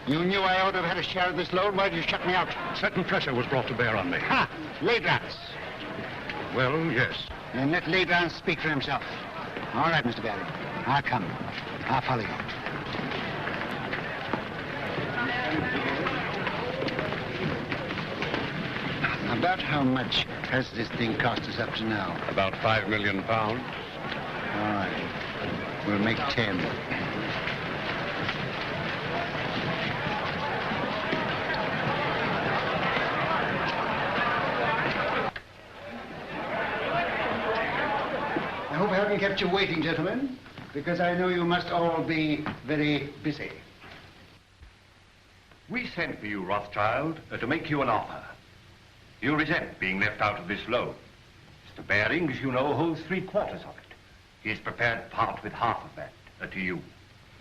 You knew I ought to have had a share of this loan. Why did you shut me out? Certain pressure was brought to bear on me. Ha! Ladrans. Well, yes. Then let Ladrans speak for himself. All right, Mr. Baring. I'll come. I'll follow you. About how much has this thing cost us up to now? About £5 million. All right. We'll make 10. I hope I haven't kept you waiting, gentlemen, because I know you must all be very busy. We sent for you, Rothschild, to make you an offer. You resent being left out of this loan. Mr. Baring, as you know, holds 3/4 of it. He is prepared to part with half of that to you.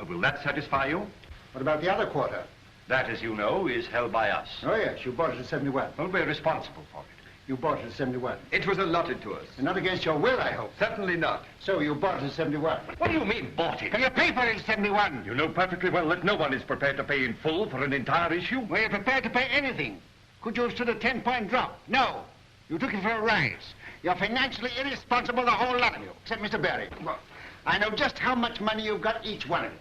Will that satisfy you? What about the other quarter? That, as you know, is held by us. Oh, yes, you bought it at 71. Well, we're responsible for it. You bought it at 71. It was allotted to us. And not against your will, I hope. Certainly not. So you bought it at 71. What do you mean, bought it? Can you pay for it at 71? You know perfectly well that no one is prepared to pay in full for an entire issue. Were you prepared to pay anything? Could you have stood a 10-point drop? No. You took it for a rise. You're financially irresponsible, the whole lot of you, except Mr. Baring. Well, I know just how much money you've got, each one of you.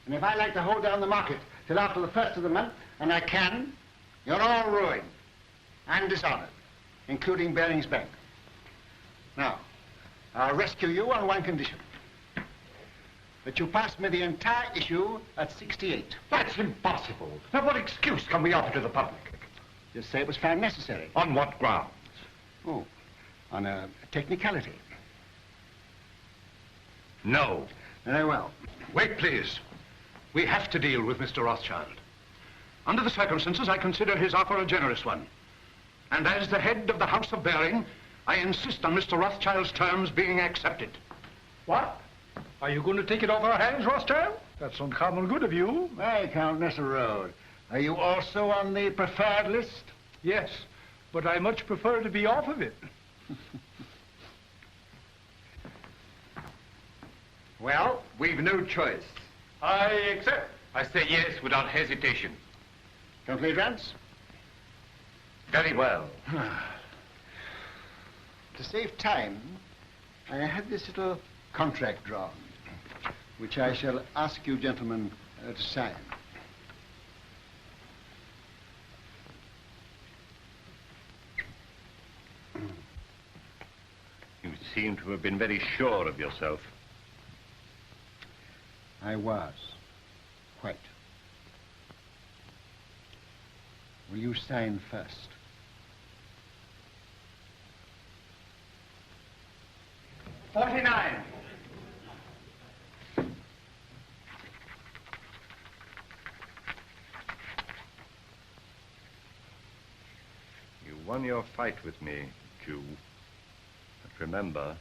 And if I like to hold down the market till after the first of the month, and I can, you're all ruined and dishonored. including Baring's Bank. Now, I'll rescue you on one condition. That you pass me the entire issue at 68. That's impossible. Now, what excuse can we offer to the public? Just say it was found necessary. On what grounds? Oh, on a technicality. No. Very well. Wait, please. We have to deal with Mr. Rothschild. Under the circumstances, I consider his offer a generous one. And as the head of the House of Baring, I insist on Mr. Rothschild's terms being accepted. What? Are you going to take it off our hands, Rothschild? That's uncommon good of you. Hey, Count Road. Are you also on the preferred list? Yes, but I much prefer to be off of it. Well, we've no choice. I accept. I say yes without hesitation. Complete rents? Very well. To save time, I had this little contract drawn, which I shall ask you gentlemen to sign. You seem to have been very sure of yourself. I was. Quite. Will you sign first? $49. You won your fight with me, Jew. But remember,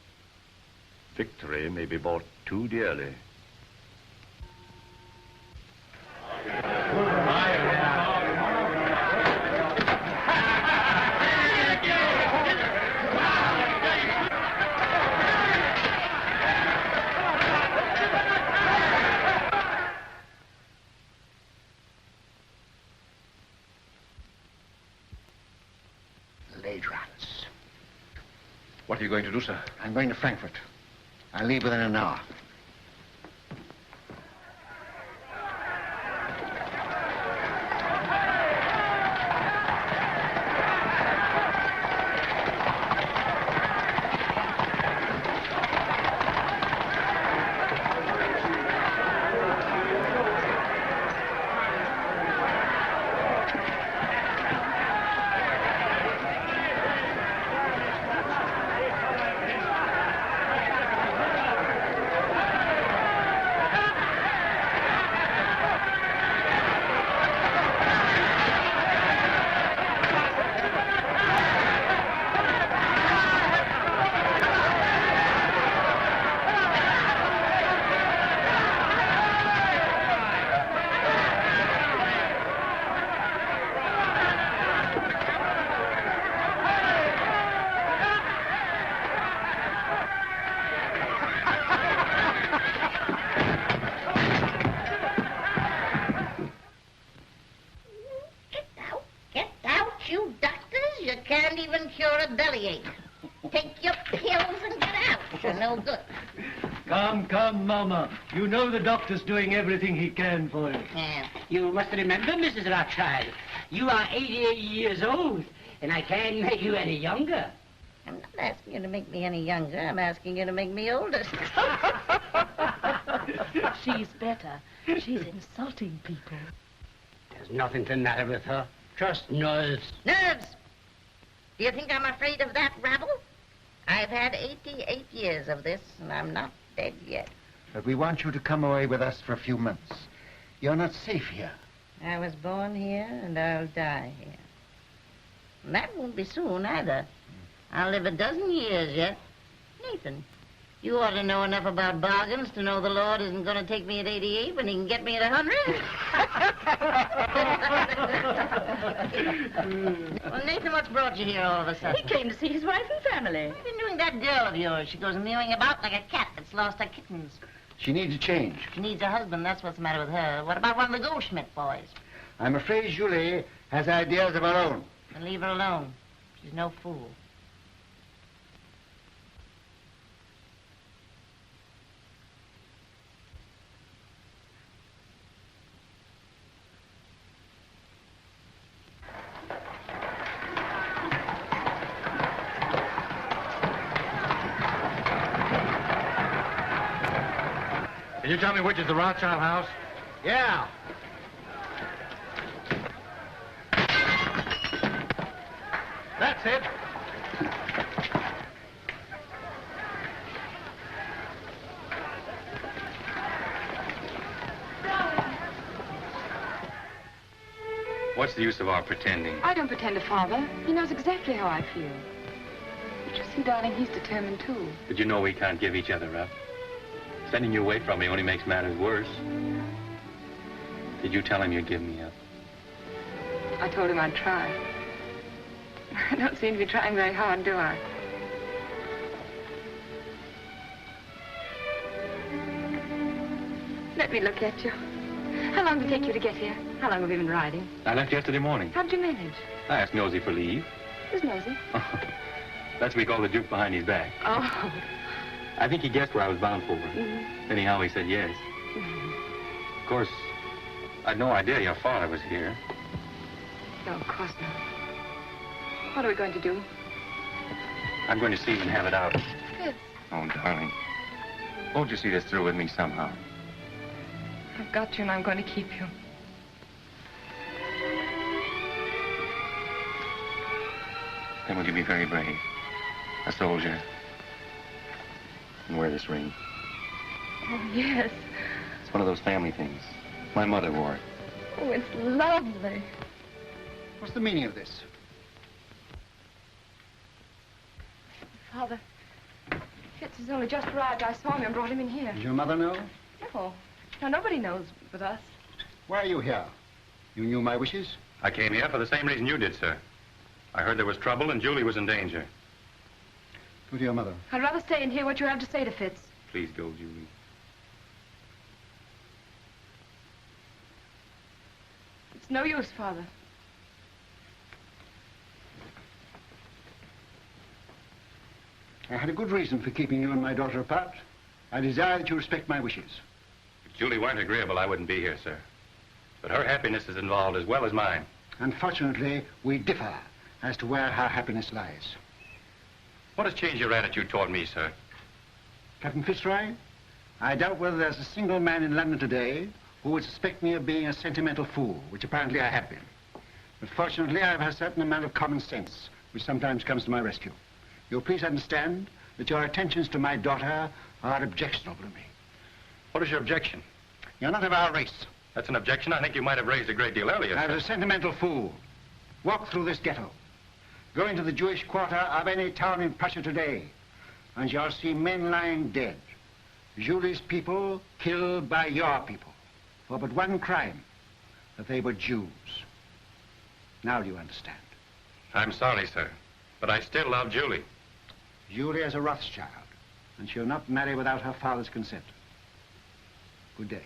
victory may be bought too dearly. What are you going to do, sir? I'm going to Frankfurt. I'll leave within an hour. Come, Mama. You know the doctor's doing everything he can for you. You must remember, Mrs. Rothschild, you are 88 years old, and I can't make you any younger. I'm not asking you to make me any younger. I'm asking you to make me older. She's better. She's insulting people. There's nothing the matter with her. Just nerves. Nerves? Do you think I'm afraid of that rabble? I've had 88 years of this, and I'm not dead yet. But we want you to come away with us for a few months. You're not safe here. I was born here, and I'll die here. And that won't be soon, either. I'll live a dozen years yet. Nathan, you ought to know enough about bargains to know the Lord isn't going to take me at 88 when he can get me at 100. Well, Nathan, what's brought you here all of a sudden? He came to see his wife and family. What have you been doing that girl of yours? She goes mewing about like a cat that's lost her kittens. She needs a change. She needs a husband, that's what's the matter with her. What about one of the Goldschmidt boys? I'm afraid Julie has ideas of her own. Then leave her alone. She's no fool. Can you tell me which is the Rothschild house? Yeah. That's it. What's the use of our pretending? I don't pretend to Father. He knows exactly how I feel. But you see, darling, he's determined too. But you know we can't give each other up. Sending you away from me only makes matters worse. Did you tell him you'd give me up? I told him I'd try. I don't seem to be trying very hard, do I? Let me look at you. How long did it take you to get here? How long have you been riding? I left yesterday morning. How'd you manage? I asked Nosy for leave. Who's Nosy? That's what we call the Duke behind his back. Oh. I think he guessed where I was bound for. Anyhow, he said yes. Of course, I'd no idea your father was here. No, of course not. What are we going to do? I'm going to see you and have it out. Fitz. Oh, darling. Won't you see this through with me somehow? I've got you and I'm going to keep you. Then would you be very brave? A soldier. And wear this ring. Oh, yes. It's one of those family things. My mother wore it. Oh, it's lovely. What's the meaning of this? Father, Fitz has only just arrived. I saw him and brought him in here. Does your mother know? No. No, nobody knows but us. Why are you here? You knew my wishes? I came here for the same reason you did, sir. I heard there was trouble and Julie was in danger. Go to your mother. I'd rather stay and hear what you have to say to Fitz. Please go, Julie. It's no use, Father. I had a good reason for keeping you and my daughter apart. I desire that you respect my wishes. If Julie weren't agreeable, I wouldn't be here, sir. But her happiness is involved as well as mine. Unfortunately, we differ as to where her happiness lies. What has changed your attitude toward me, sir? Captain Fitzroy, I doubt whether there's a single man in London today who would suspect me of being a sentimental fool, which apparently I have been. But fortunately, I have a certain amount of common sense, which sometimes comes to my rescue. You'll please understand that your attentions to my daughter are objectionable to me. What is your objection? You're not of our race. That's an objection I think you might have raised a great deal earlier, I sir. was a sentimental fool. Walk through this ghetto. Go into the Jewish quarter of any town in Prussia today, and you'll see men lying dead. Julie's people killed by your people for but one crime, that they were Jews. Now do you understand? I'm sorry, sir, but I still love Julie. Julie is a Rothschild, and she'll not marry without her father's consent. Good day.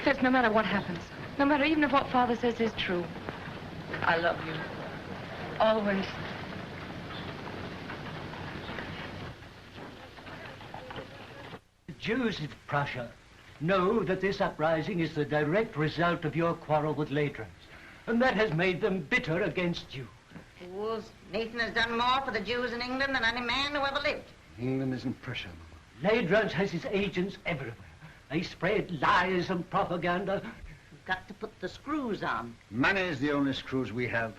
Fitz, no matter what happens, no matter even if what Father says is true, I love you. Always. The Jews of Prussia know that this uprising is the direct result of your quarrel with Ladrans, and that has made them bitter against you. Fools, Nathan has done more for the Jews in England than any man who ever lived. England isn't Prussia, Mama. Ladrans has his agents everywhere. They spread lies and propaganda. You've got to put the screws on. Money is the only screws we have.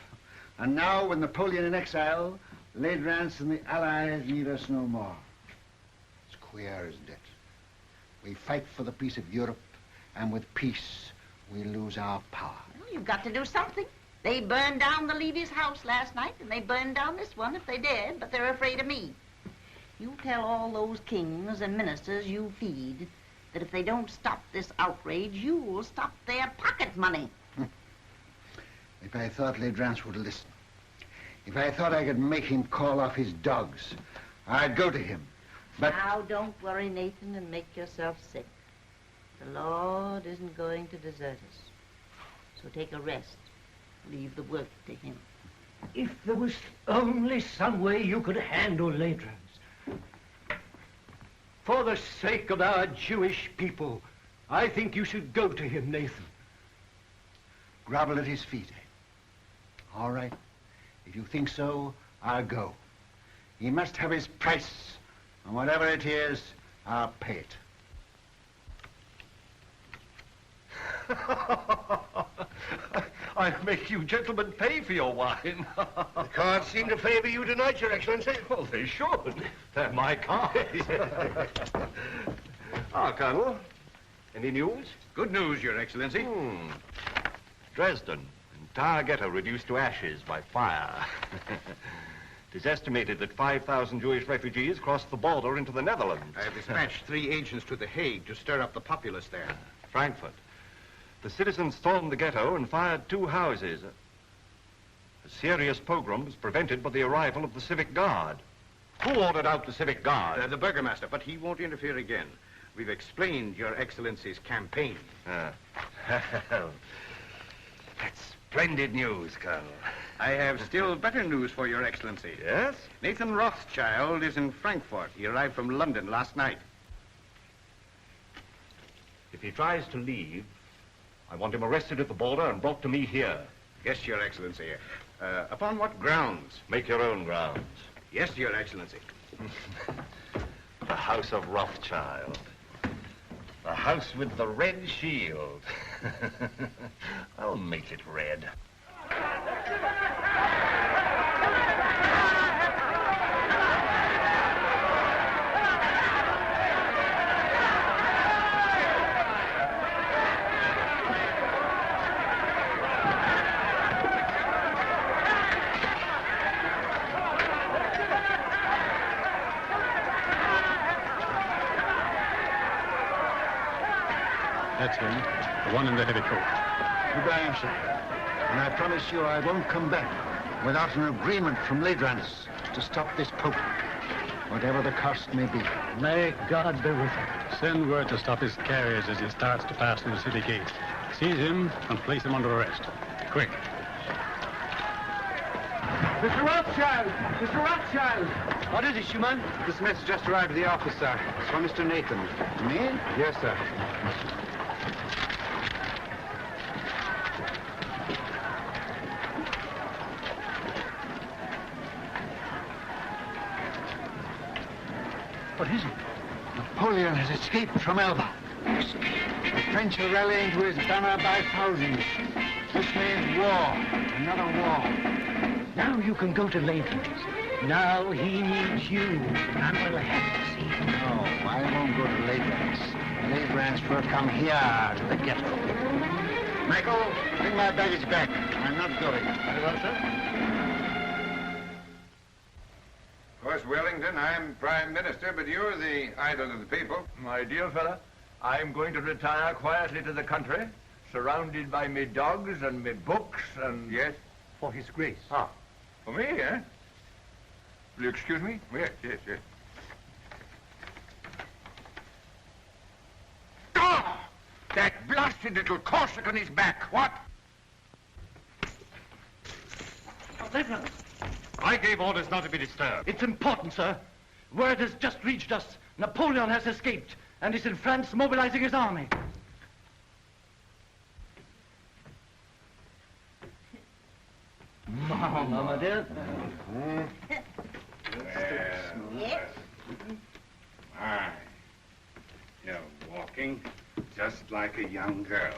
And now, with Napoleon in exile, Ladrans and the Allies need us no more. It's queer, isn't it? We fight for the peace of Europe, and with peace, we lose our power. Well, you've got to do something. They burned down the Levy's house last night, and they burned down this one if they dared, but they're afraid of me. You tell all those kings and ministers you feed that if they don't stop this outrage, you'll stop their pocket money. If I thought Ladrans would listen, if I thought I could make him call off his dogs, I'd go to him. But now, don't worry, Nathan, and make yourself sick. The Lord isn't going to desert us. So take a rest. Leave the work to him. If there was only some way you could handle Ladrans. For the sake of our Jewish people, I think you should go to him, Nathan. Grovel at his feet, eh? All right. If you think so, I'll go. He must have his price, and whatever it is, I'll pay it. I'll make you gentlemen pay for your wine. The cards seem to favor you tonight, Your Excellency. Well, they should. They're my cards. Colonel, any news? Good news, Your Excellency. Dresden, entire ghetto reduced to ashes by fire. It is estimated that 5,000 Jewish refugees crossed the border into the Netherlands. I have dispatched 3 agents to The Hague to stir up the populace there. Frankfurt. The citizens stormed the ghetto and fired 2 houses. A serious pogrom was prevented by the arrival of the civic guard. Who ordered out the civic guard? The burgomaster, but he won't interfere again. We've explained Your Excellency's campaign. That's splendid news, Colonel. I have still better news for Your Excellency. Yes? Nathan Rothschild is in Frankfurt. He arrived from London last night. If he tries to leave, I want him arrested at the border and brought to me here. Yes, Your Excellency. Upon what grounds? Make your own grounds. Yes, Your Excellency. The House of Rothschild. The house with the red shield. I'll make it red. That's him, the one in the heavy coat. Goodbye, Amschel. And I promise you I won't come back without an agreement from Ladrans to stop this Pope, whatever the cost may be. May God be with him. Send word to stop his carriage as he starts to pass through the city gate. Seize him and place him under arrest. Quick. Mr. Rothschild! Mr. Rothschild! What is it, Schumann? This message just arrived at the office, sir. It's from Mr. Nathan. Me? Yes, sir. What is it? Napoleon has escaped from Elba. The French are rallying to his banner by thousands. This means war. Another war. Now you can go to Ladrans. Now he needs you, and we'll have to see him. No, I won't go to Ladrans. Ladrans will come here to the ghetto. Michael, bring my baggage back. I'm not going. Very well, sir. Of course, Wellington, I'm Prime Minister, but you're the idol of the people. My dear fella, I'm going to retire quietly to the country, surrounded by me dogs and me books and... Yes? For his grace. Ah, for me, eh? Will you excuse me? Yes, yes, yes. Ah! That blasted little Corsican is back. What? Ladrans. I gave orders not to be disturbed. It's important, sir. Word has just reached us. Napoleon has escaped and is in France mobilizing his army. Mama, dear. Yes? My, you're walking just like a young girl.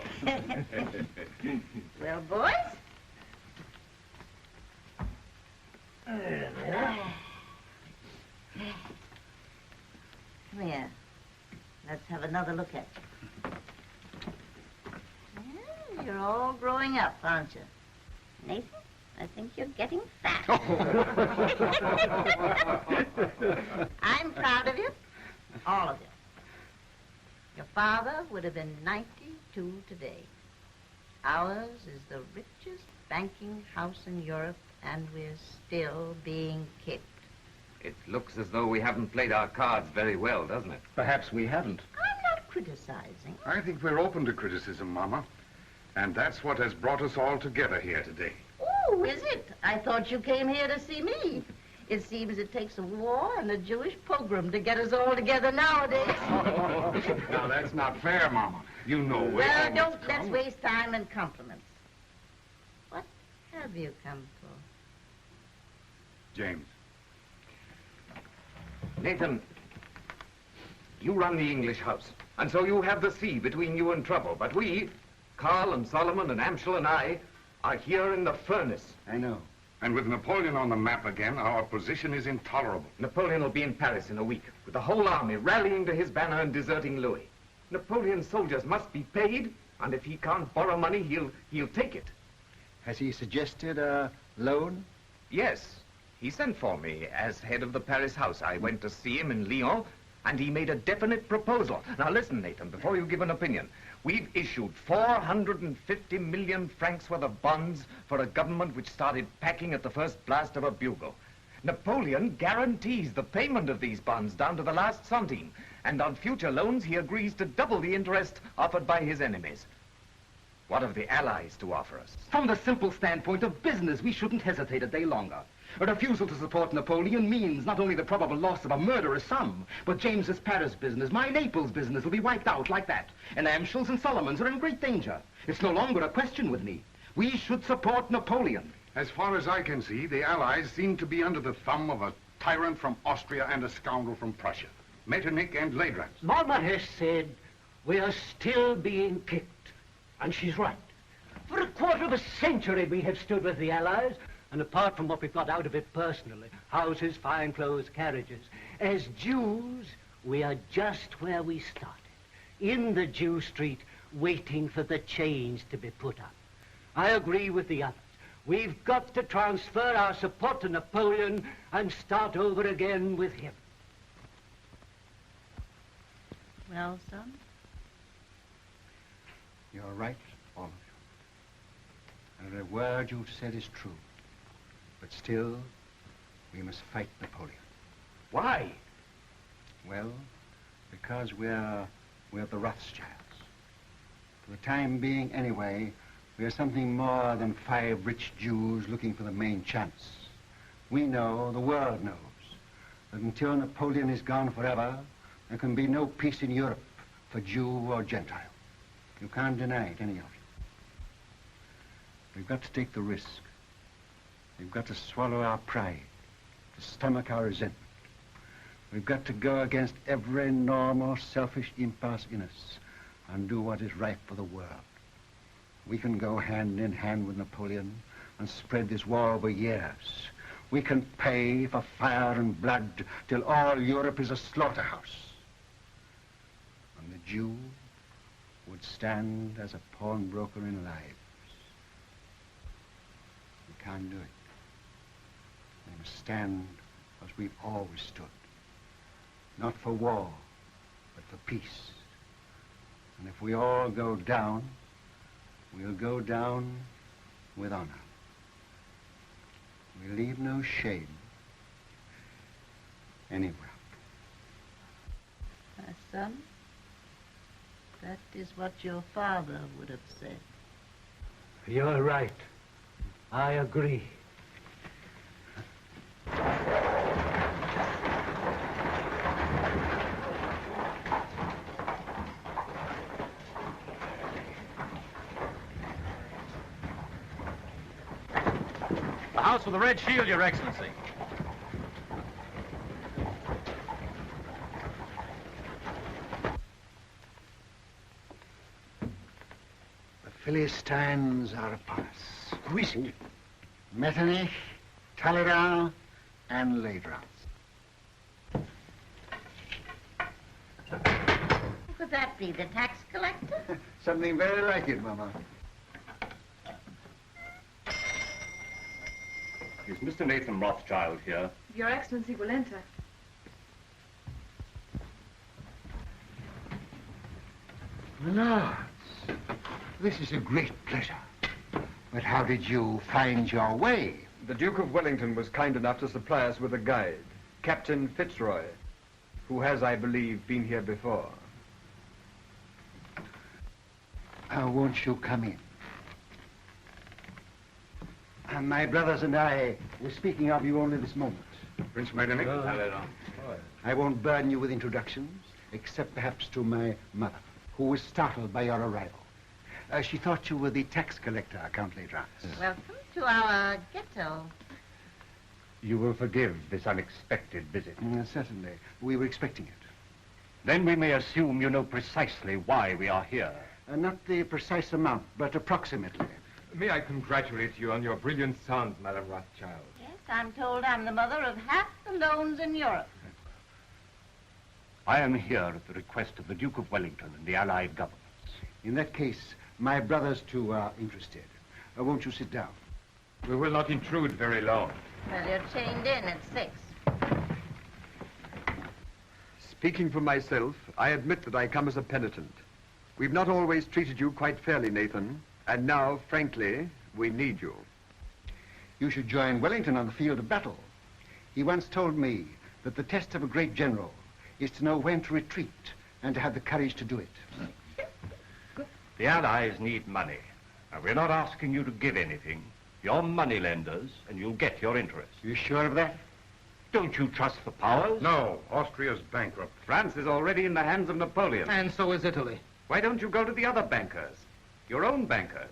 Well, boys? Come here. Let's have another look at you. Well, you're all growing up, aren't you? Nathan, I think you're getting fat. I'm proud of you. All of you. Your father would have been 92 today. Ours is the richest banking house in Europe, and we're still being kicked. It looks as though we haven't played our cards very well, doesn't it? Perhaps we haven't. I'm not criticizing. I think we're open to criticism, Mama. And that's what has brought us all together here today. Oh, is it? I thought you came here to see me. It seems it takes a war and a Jewish pogrom to get us all together nowadays. Now, that's not fair, Mama. You know we Well, always don't come. let's waste time in compliments. What have you come for? James. Nathan, you run the English house, and so you have the sea between you and trouble. But we, Carl and Solomon and Amschel and I, are here in the furnace. I know. And with Napoleon on the map again, our position is intolerable. Napoleon will be in Paris in a week, with the whole army rallying to his banner and deserting Louis. Napoleon's soldiers must be paid, and if he can't borrow money, he'll take it. Has he suggested a loan? Yes. He sent for me as head of the Paris house. I went to see him in Lyon, and he made a definite proposal. Now listen, Nathan, before you give an opinion. We've issued 450 million francs worth of bonds for a government which started packing at the first blast of a bugle. Napoleon guarantees the payment of these bonds down to the last centime, and on future loans he agrees to double the interest offered by his enemies. What have the Allies to offer us? From the simple standpoint of business, we shouldn't hesitate a day longer. A refusal to support Napoleon means not only the probable loss of a murderous sum, but James's Paris business, my Naples business, will be wiped out like that. And Amschel's and Solomon's are in great danger. It's no longer a question with me. We should support Napoleon. As far as I can see, the Allies seem to be under the thumb of a tyrant from Austria and a scoundrel from Prussia. Metternich and Leidrans. Mama has said we are still being picked, and she's right. For a quarter of a century we have stood with the Allies, and apart from what we've got out of it personally, houses, fine clothes, carriages, as Jews, we are just where we started, in the Jew Street, waiting for the change to be put up. I agree with the others. We've got to transfer our support to Napoleon and start over again with him. Well, son? You're right, all of you. And every word you've said is true. But still, we must fight Napoleon. Why? Well, because we're the Rothschilds. For the time being, anyway, we're something more than 5 rich Jews looking for the main chance. We know, the world knows, that until Napoleon is gone forever, there can be no peace in Europe for Jew or Gentile. You can't deny it, any of you. We've got to take the risk. We've got to swallow our pride, to stomach our resentment. We've got to go against every normal, selfish impulse in us and do what is right for the world. We can go hand in hand with Napoleon and spread this war over years. We can pay for fire and blood till all Europe is a slaughterhouse. And the Jew would stand as a pawnbroker in lives. We can't do it. We must stand as we've always stood. Not for war, but for peace. And if we all go down, we'll go down with honor. We leave no shame anywhere. My son, that is what your father would have said. You're right. I agree. The house with the red shield, Your Excellency. The Philistines are upon us. Who is he? Metternich, Talleyrand, and Leidrans. Who could that be, the tax collector? Something very like it, Mama. Is Mr. Nathan Rothschild here? Your Excellency will enter. Lords, this is a great pleasure. But how did you find your way? The Duke of Wellington was kind enough to supply us with a guide, Captain Fitzroy, who has, I believe, been here before. Won't you come in? My brothers and I were speaking of you only this moment. Prince Metternich. I won't burden you with introductions, except perhaps to my mother, who was startled by your arrival. She thought you were the tax collector, Count Ledrans. Welcome to our ghetto. You will forgive this unexpected visit. Certainly. We were expecting it. Then we may assume you know precisely why we are here. Not the precise amount, but approximately. May I congratulate you on your brilliant son, Madame Rothschild? Yes, I'm told I'm the mother of half the loans in Europe. I am here at the request of the Duke of Wellington and the Allied governments. In that case, my brothers too are interested. Won't you sit down? We will not intrude very long. Well, you're chained in at 6. Speaking for myself, I admit that I come as a penitent. We've not always treated you quite fairly, Nathan. And now, frankly, we need you. You should join Wellington on the field of battle. He once told me that the test of a great general is to know when to retreat and to have the courage to do it. The Allies need money. Now, we're not asking you to give anything. You're money lenders, and you'll get your interest. You sure of that? Don't you trust the powers? No, Austria's bankrupt. France is already in the hands of Napoleon. And so is Italy. Why don't you go to the other bankers? Your own bankers.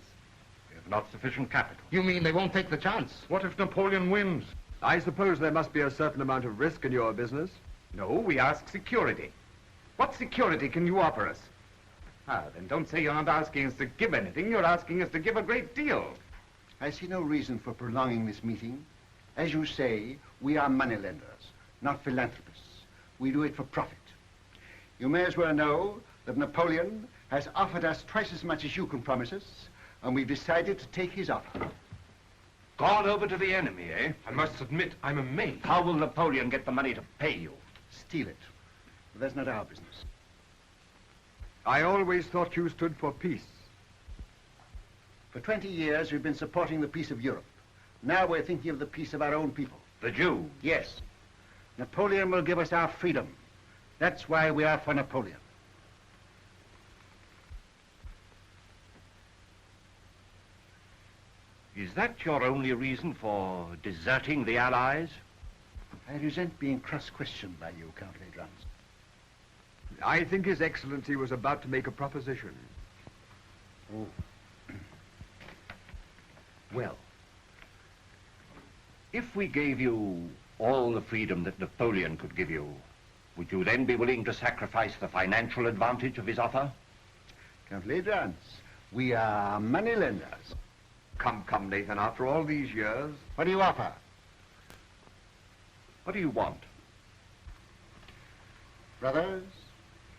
We have not sufficient capital. You mean they won't take the chance? What if Napoleon wins? I suppose there must be a certain amount of risk in your business. No, we ask security. What security can you offer us? Then don't say you're not asking us to give anything. You're asking us to give a great deal. I see no reason for prolonging this meeting. As you say, we are moneylenders, not philanthropists. We do it for profit. You may as well know that Napoleon has offered us twice as much as you can promise us, and we've decided to take his offer. Gone over to the enemy, eh? I must admit, I'm amazed. How will Napoleon get the money to pay you? Steal it. But that's not our business. I always thought you stood for peace. For 20 years, we've been supporting the peace of Europe. Now we're thinking of the peace of our own people. The Jews? Yes. Napoleon will give us our freedom. That's why we are for Napoleon. Is that your only reason for deserting the Allies? I resent being cross-questioned by you, Count Ledrans. I think His Excellency was about to make a proposition. Oh. Well, if we gave you all the freedom that Napoleon could give you, would you then be willing to sacrifice the financial advantage of his offer? Count Ledrans, we are moneylenders. Come, Nathan, after all these years... What do you offer? What do you want? Brothers,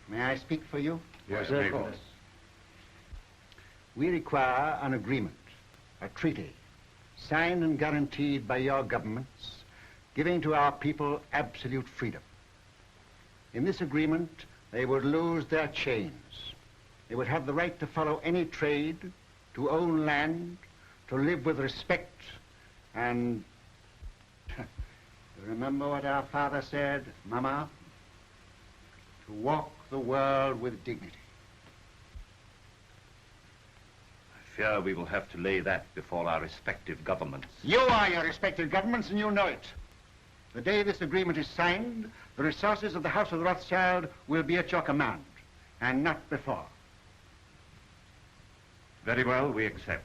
may I speak for you? Yes, of course. We require an agreement, a treaty, signed and guaranteed by your governments, giving to our people absolute freedom. In this agreement, they would lose their chains. They would have the right to follow any trade, to own land, to live with respect, and... You remember what our father said, Mama? To walk the world with dignity. I fear we will have to lay that before our respective governments. You are your respective governments, and you know it. The day this agreement is signed, the resources of the House of Rothschild will be at your command, and not before. Very well, we accept.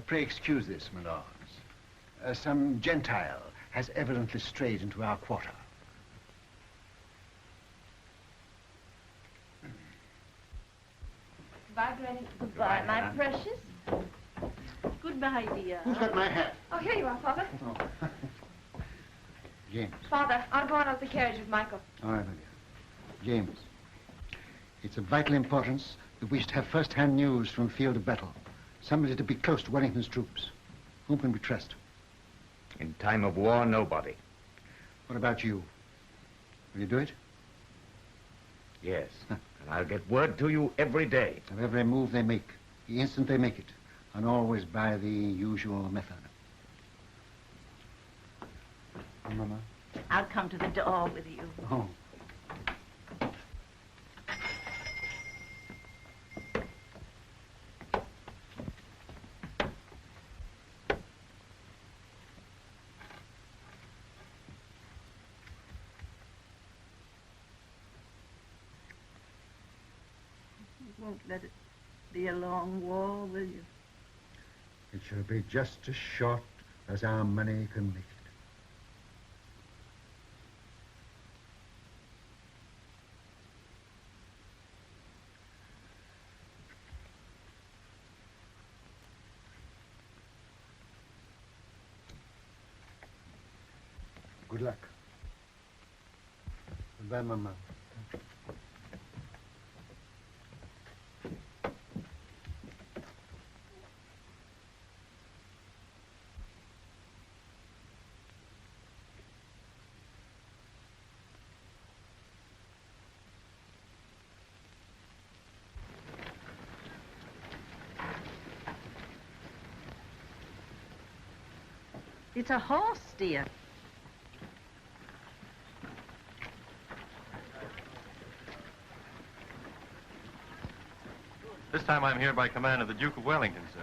Pray excuse this, my lords. Some Gentile has evidently strayed into our quarter. Goodbye, Granny. Goodbye, my precious. Goodbye, dear. Who's got my hat? Oh, here you are, Father. James. Father, I'll go out of the carriage with Michael. All right, my dear. James, it's of vital importance that we should have first-hand news from the field of battle. Somebody to be close to Wellington's troops. Whom can we trust? In time of war, nobody. What about you? Will you do it? Yes. And I'll get word to you every day. Of every move they make, the instant they make it, and always by the usual method. Oh, Mama? I'll come to the door with you. Oh. won't let it be a long war, will you? It shall be just as short as our money can make it. Good luck. Goodbye, Mama. It's a horse, dear. This time I'm here by command of the Duke of Wellington, sir.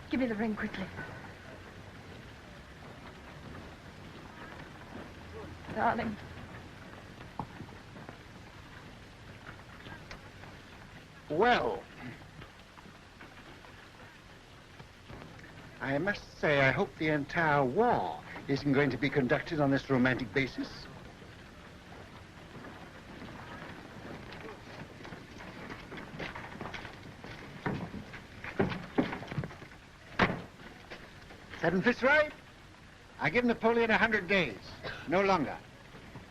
Give me the ring quickly. Darling. Well, I must say I hope the entire war isn't going to be conducted on this romantic basis. Seven Fitzroy, I give Napoleon 100 days, no longer.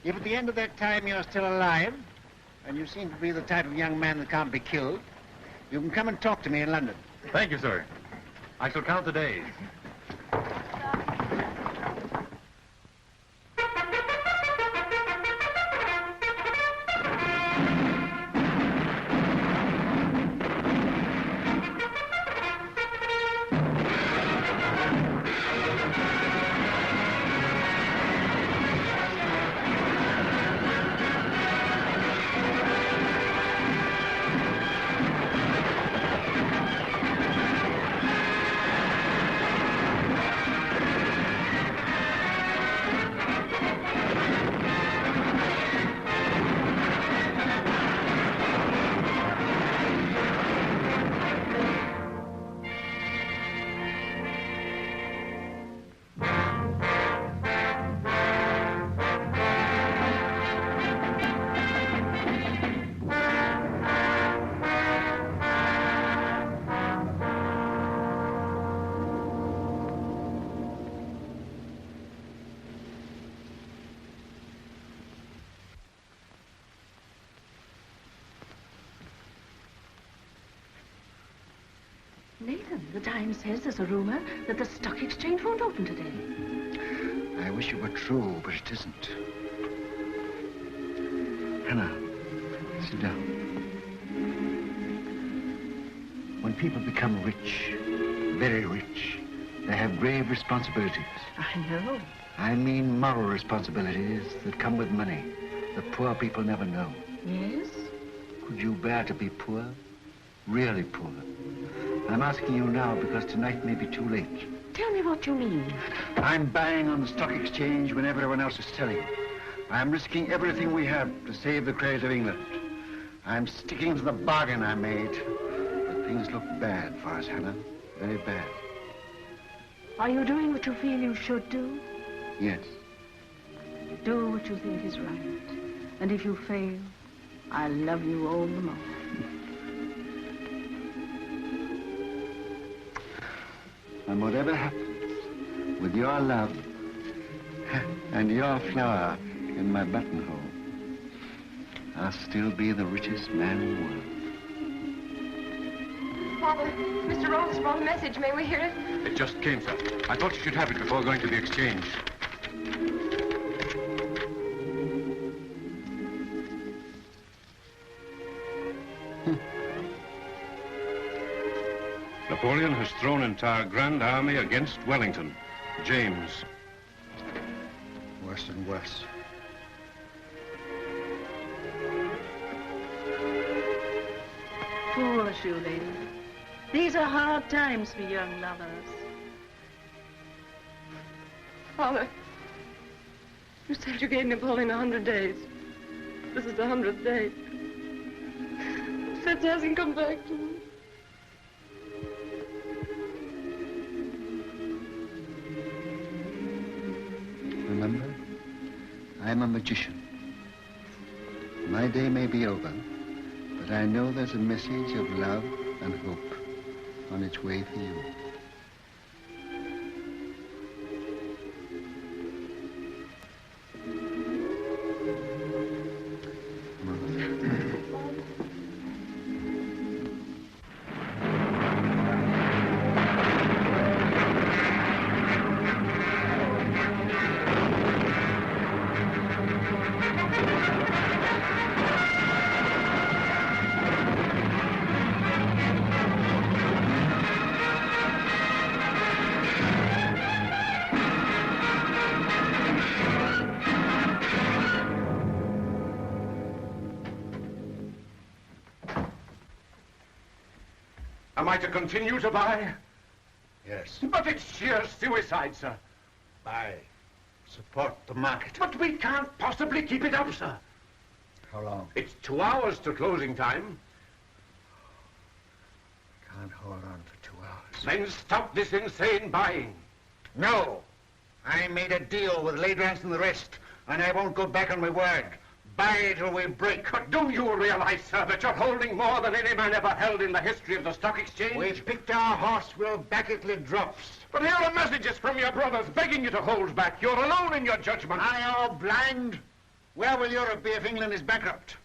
If at the end of that time you're still alive, and you seem to be the type of young man that can't be killed, you can come and talk to me in London. Thank you, sir. I shall count the days. Nathan, the Times says there's a rumor that the stock exchange won't open today. I wish it were true, but it isn't. Hannah, sit down. When people become rich, very rich, they have grave responsibilities. I know. I mean moral responsibilities that come with money that poor people never know. Yes? Could you bear to be poor? Really poor? I'm asking you now because tonight may be too late. Tell me what you mean. I'm buying on the stock exchange when everyone else is selling. I'm risking everything we have to save the credit of England. I'm sticking to the bargain I made. But things look bad for us, Hannah. Very bad. Are you doing what you feel you should do? Yes. Do what you think is right. And if you fail, I'll love you all the more. And whatever happens, with your love and your flower in my buttonhole, I'll still be the richest man in the world. Father, Mr. Roth's brought a message. May we hear it? It just came, sir. I thought you should have it before going to the exchange. Napoleon has thrown entire Grand Army against Wellington. James. Worse and worse. Foolish, you lady. These are hard times for young lovers. Father, you said you gave Napoleon 100 days. This is the 100th day. Fitz hasn't come back to me. Remember, I'm a magician. My day may be over, but I know there's a message of love and hope on its way for you. Am I to continue to buy? Yes. But it's sheer suicide, sir. Buy. Support the market. But we can't possibly keep it up, sir. How long? It's 2 hours to closing time. Can't hold on for 2 hours. Then stop this insane buying. No. I made a deal with Ladrans and the rest, and I won't go back on my word. Buy till we break. But do you realize, sir, that you're holding more than any man ever held in the history of the stock exchange? We picked our horse, we'll back it till it drops. But here are messages from your brothers begging you to hold back. You're alone in your judgment. I am blind. Where will Europe be if England is bankrupt?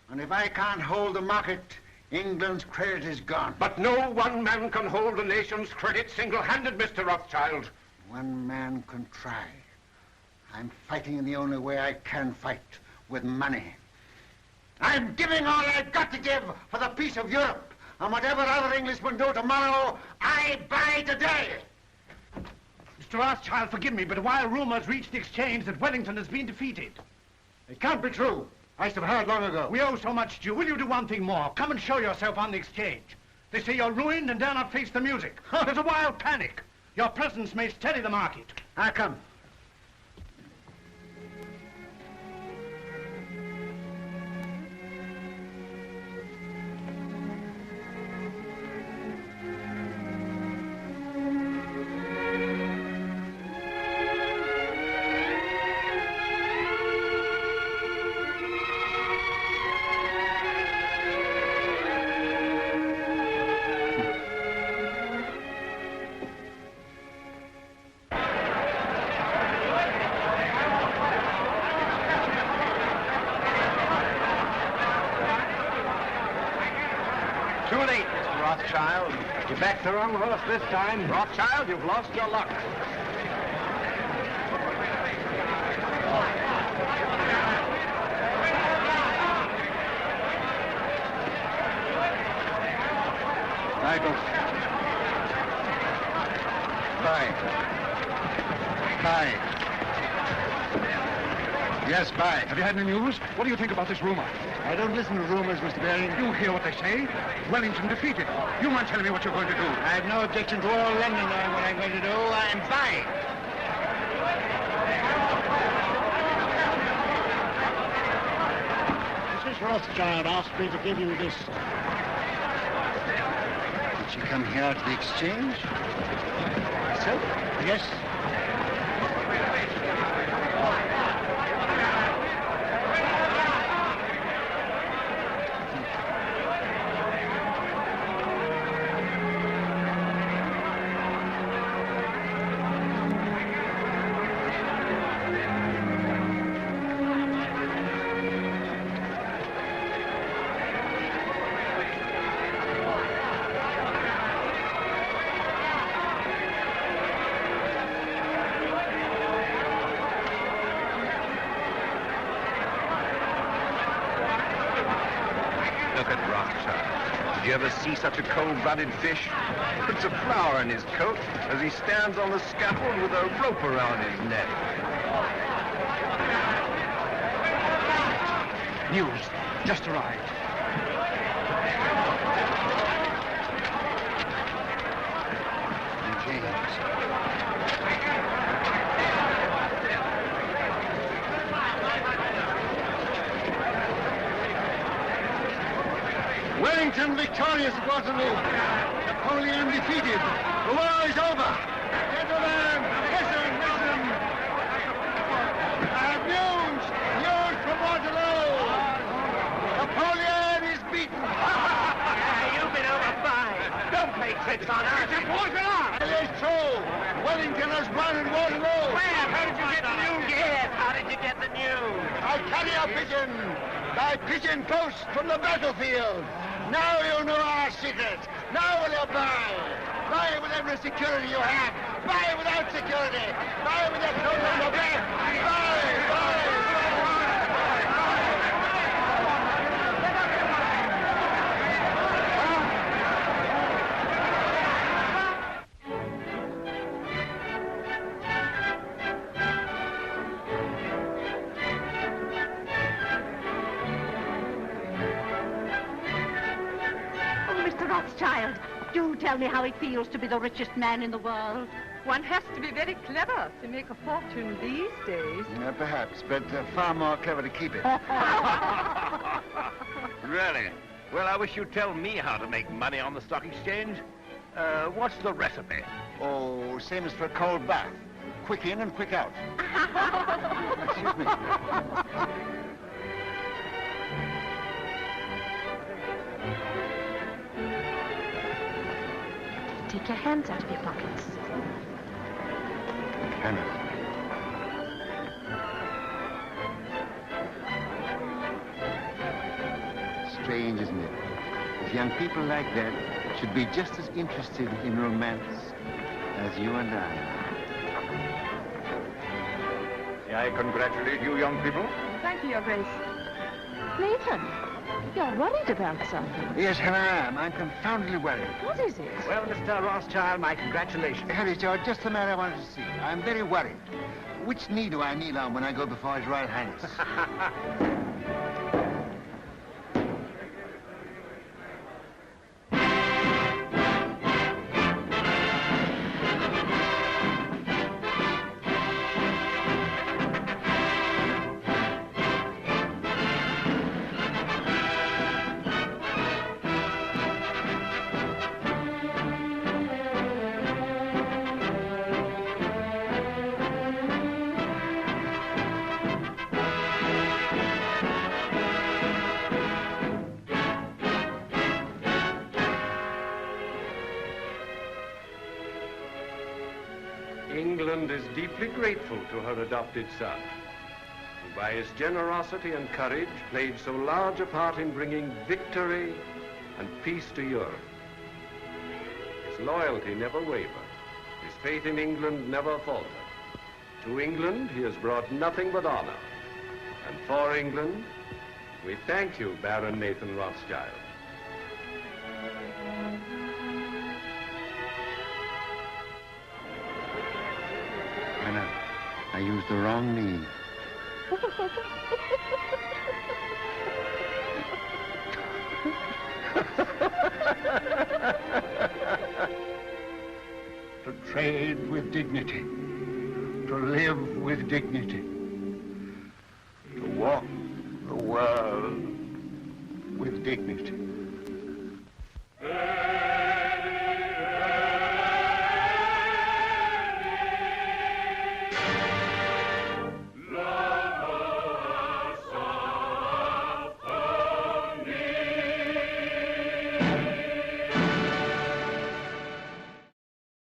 And if I can't hold the market, England's credit is gone. But no one man can hold the nation's credit single-handed, Mr. Rothschild. One man can try. I'm fighting in the only way I can fight, with money. I'm giving all I've got to give for the peace of Europe. And whatever other Englishmen do tomorrow, I buy today. Mr. Rothschild, forgive me, but while rumors reach the exchange that Wellington has been defeated. It can't be true. I should have heard long ago. We owe so much to you. Will you do one thing more? Come and show yourself on the exchange. They say you're ruined and dare not face the music. There's a wild panic. Your presence may steady the market. I'll come. Too late, Mr. Rothschild. You backed the wrong horse this time. Rothschild, you've lost your luck. Michael. Buy. Buy. Yes, buy. Have you had any news? What do you think about this rumor? I don't listen to rumors, Mr. Baring. You hear what they say? Wellington defeated. You mind telling me what you're going to do? I have no objection to all London knowing what I'm going to do. I'm buying. Mrs. Rothschild asked me to give you this. Did she come here to the exchange? So? Yes. Did you ever see such a cold-blooded fish? Puts a flower in his coat as he stands on the scaffold with a rope around his neck. News. Just arrived. victorious at Waterloo. Napoleon defeated. The war is over. Gentlemen, listen, listen. I have news from Waterloo. Napoleon is beaten. You've been overfired. Don't play tricks on us. It is true. Wellington has won at Waterloo. Where? How did you get the news? Yes, how did you get the news? I carry a pigeon. By pigeon post from the battlefield. Now you know our secret. Now will you buy? Buy with every security you have. Buy without security. Buy with your clothes on your back. Buy. Rothschild, do tell me how it feels to be the richest man in the world. One has to be very clever to make a fortune these days. Perhaps, but far more clever to keep it. Really? Well, I wish you'd tell me how to make money on the stock exchange. What's the recipe? Oh, same as for a cold bath. Quick in and quick out. Excuse me. Take your hands out of your pockets. Hannah. Strange, isn't it? If young people like that should be just as interested in romance as you and I. May I congratulate you, young people? Thank you, Your Grace. Nathan, you're worried about something. Yes, Hannah, I am. I'm confoundedly worried. What is it? Well, Mr. Rothschild, my congratulations. Harry, George, just the man I wanted to see. I'm very worried. Which knee do I kneel on when I go before His Royal Highness? England is deeply grateful to her adopted son, who by his generosity and courage played so large a part in bringing victory and peace to Europe. His loyalty never wavered. His faith in England never faltered. To England, he has brought nothing but honor. And for England, we thank you, Baron Nathan Rothschild. Hannah, I used the wrong knee. To trade with dignity, to live with dignity, to walk the world with dignity.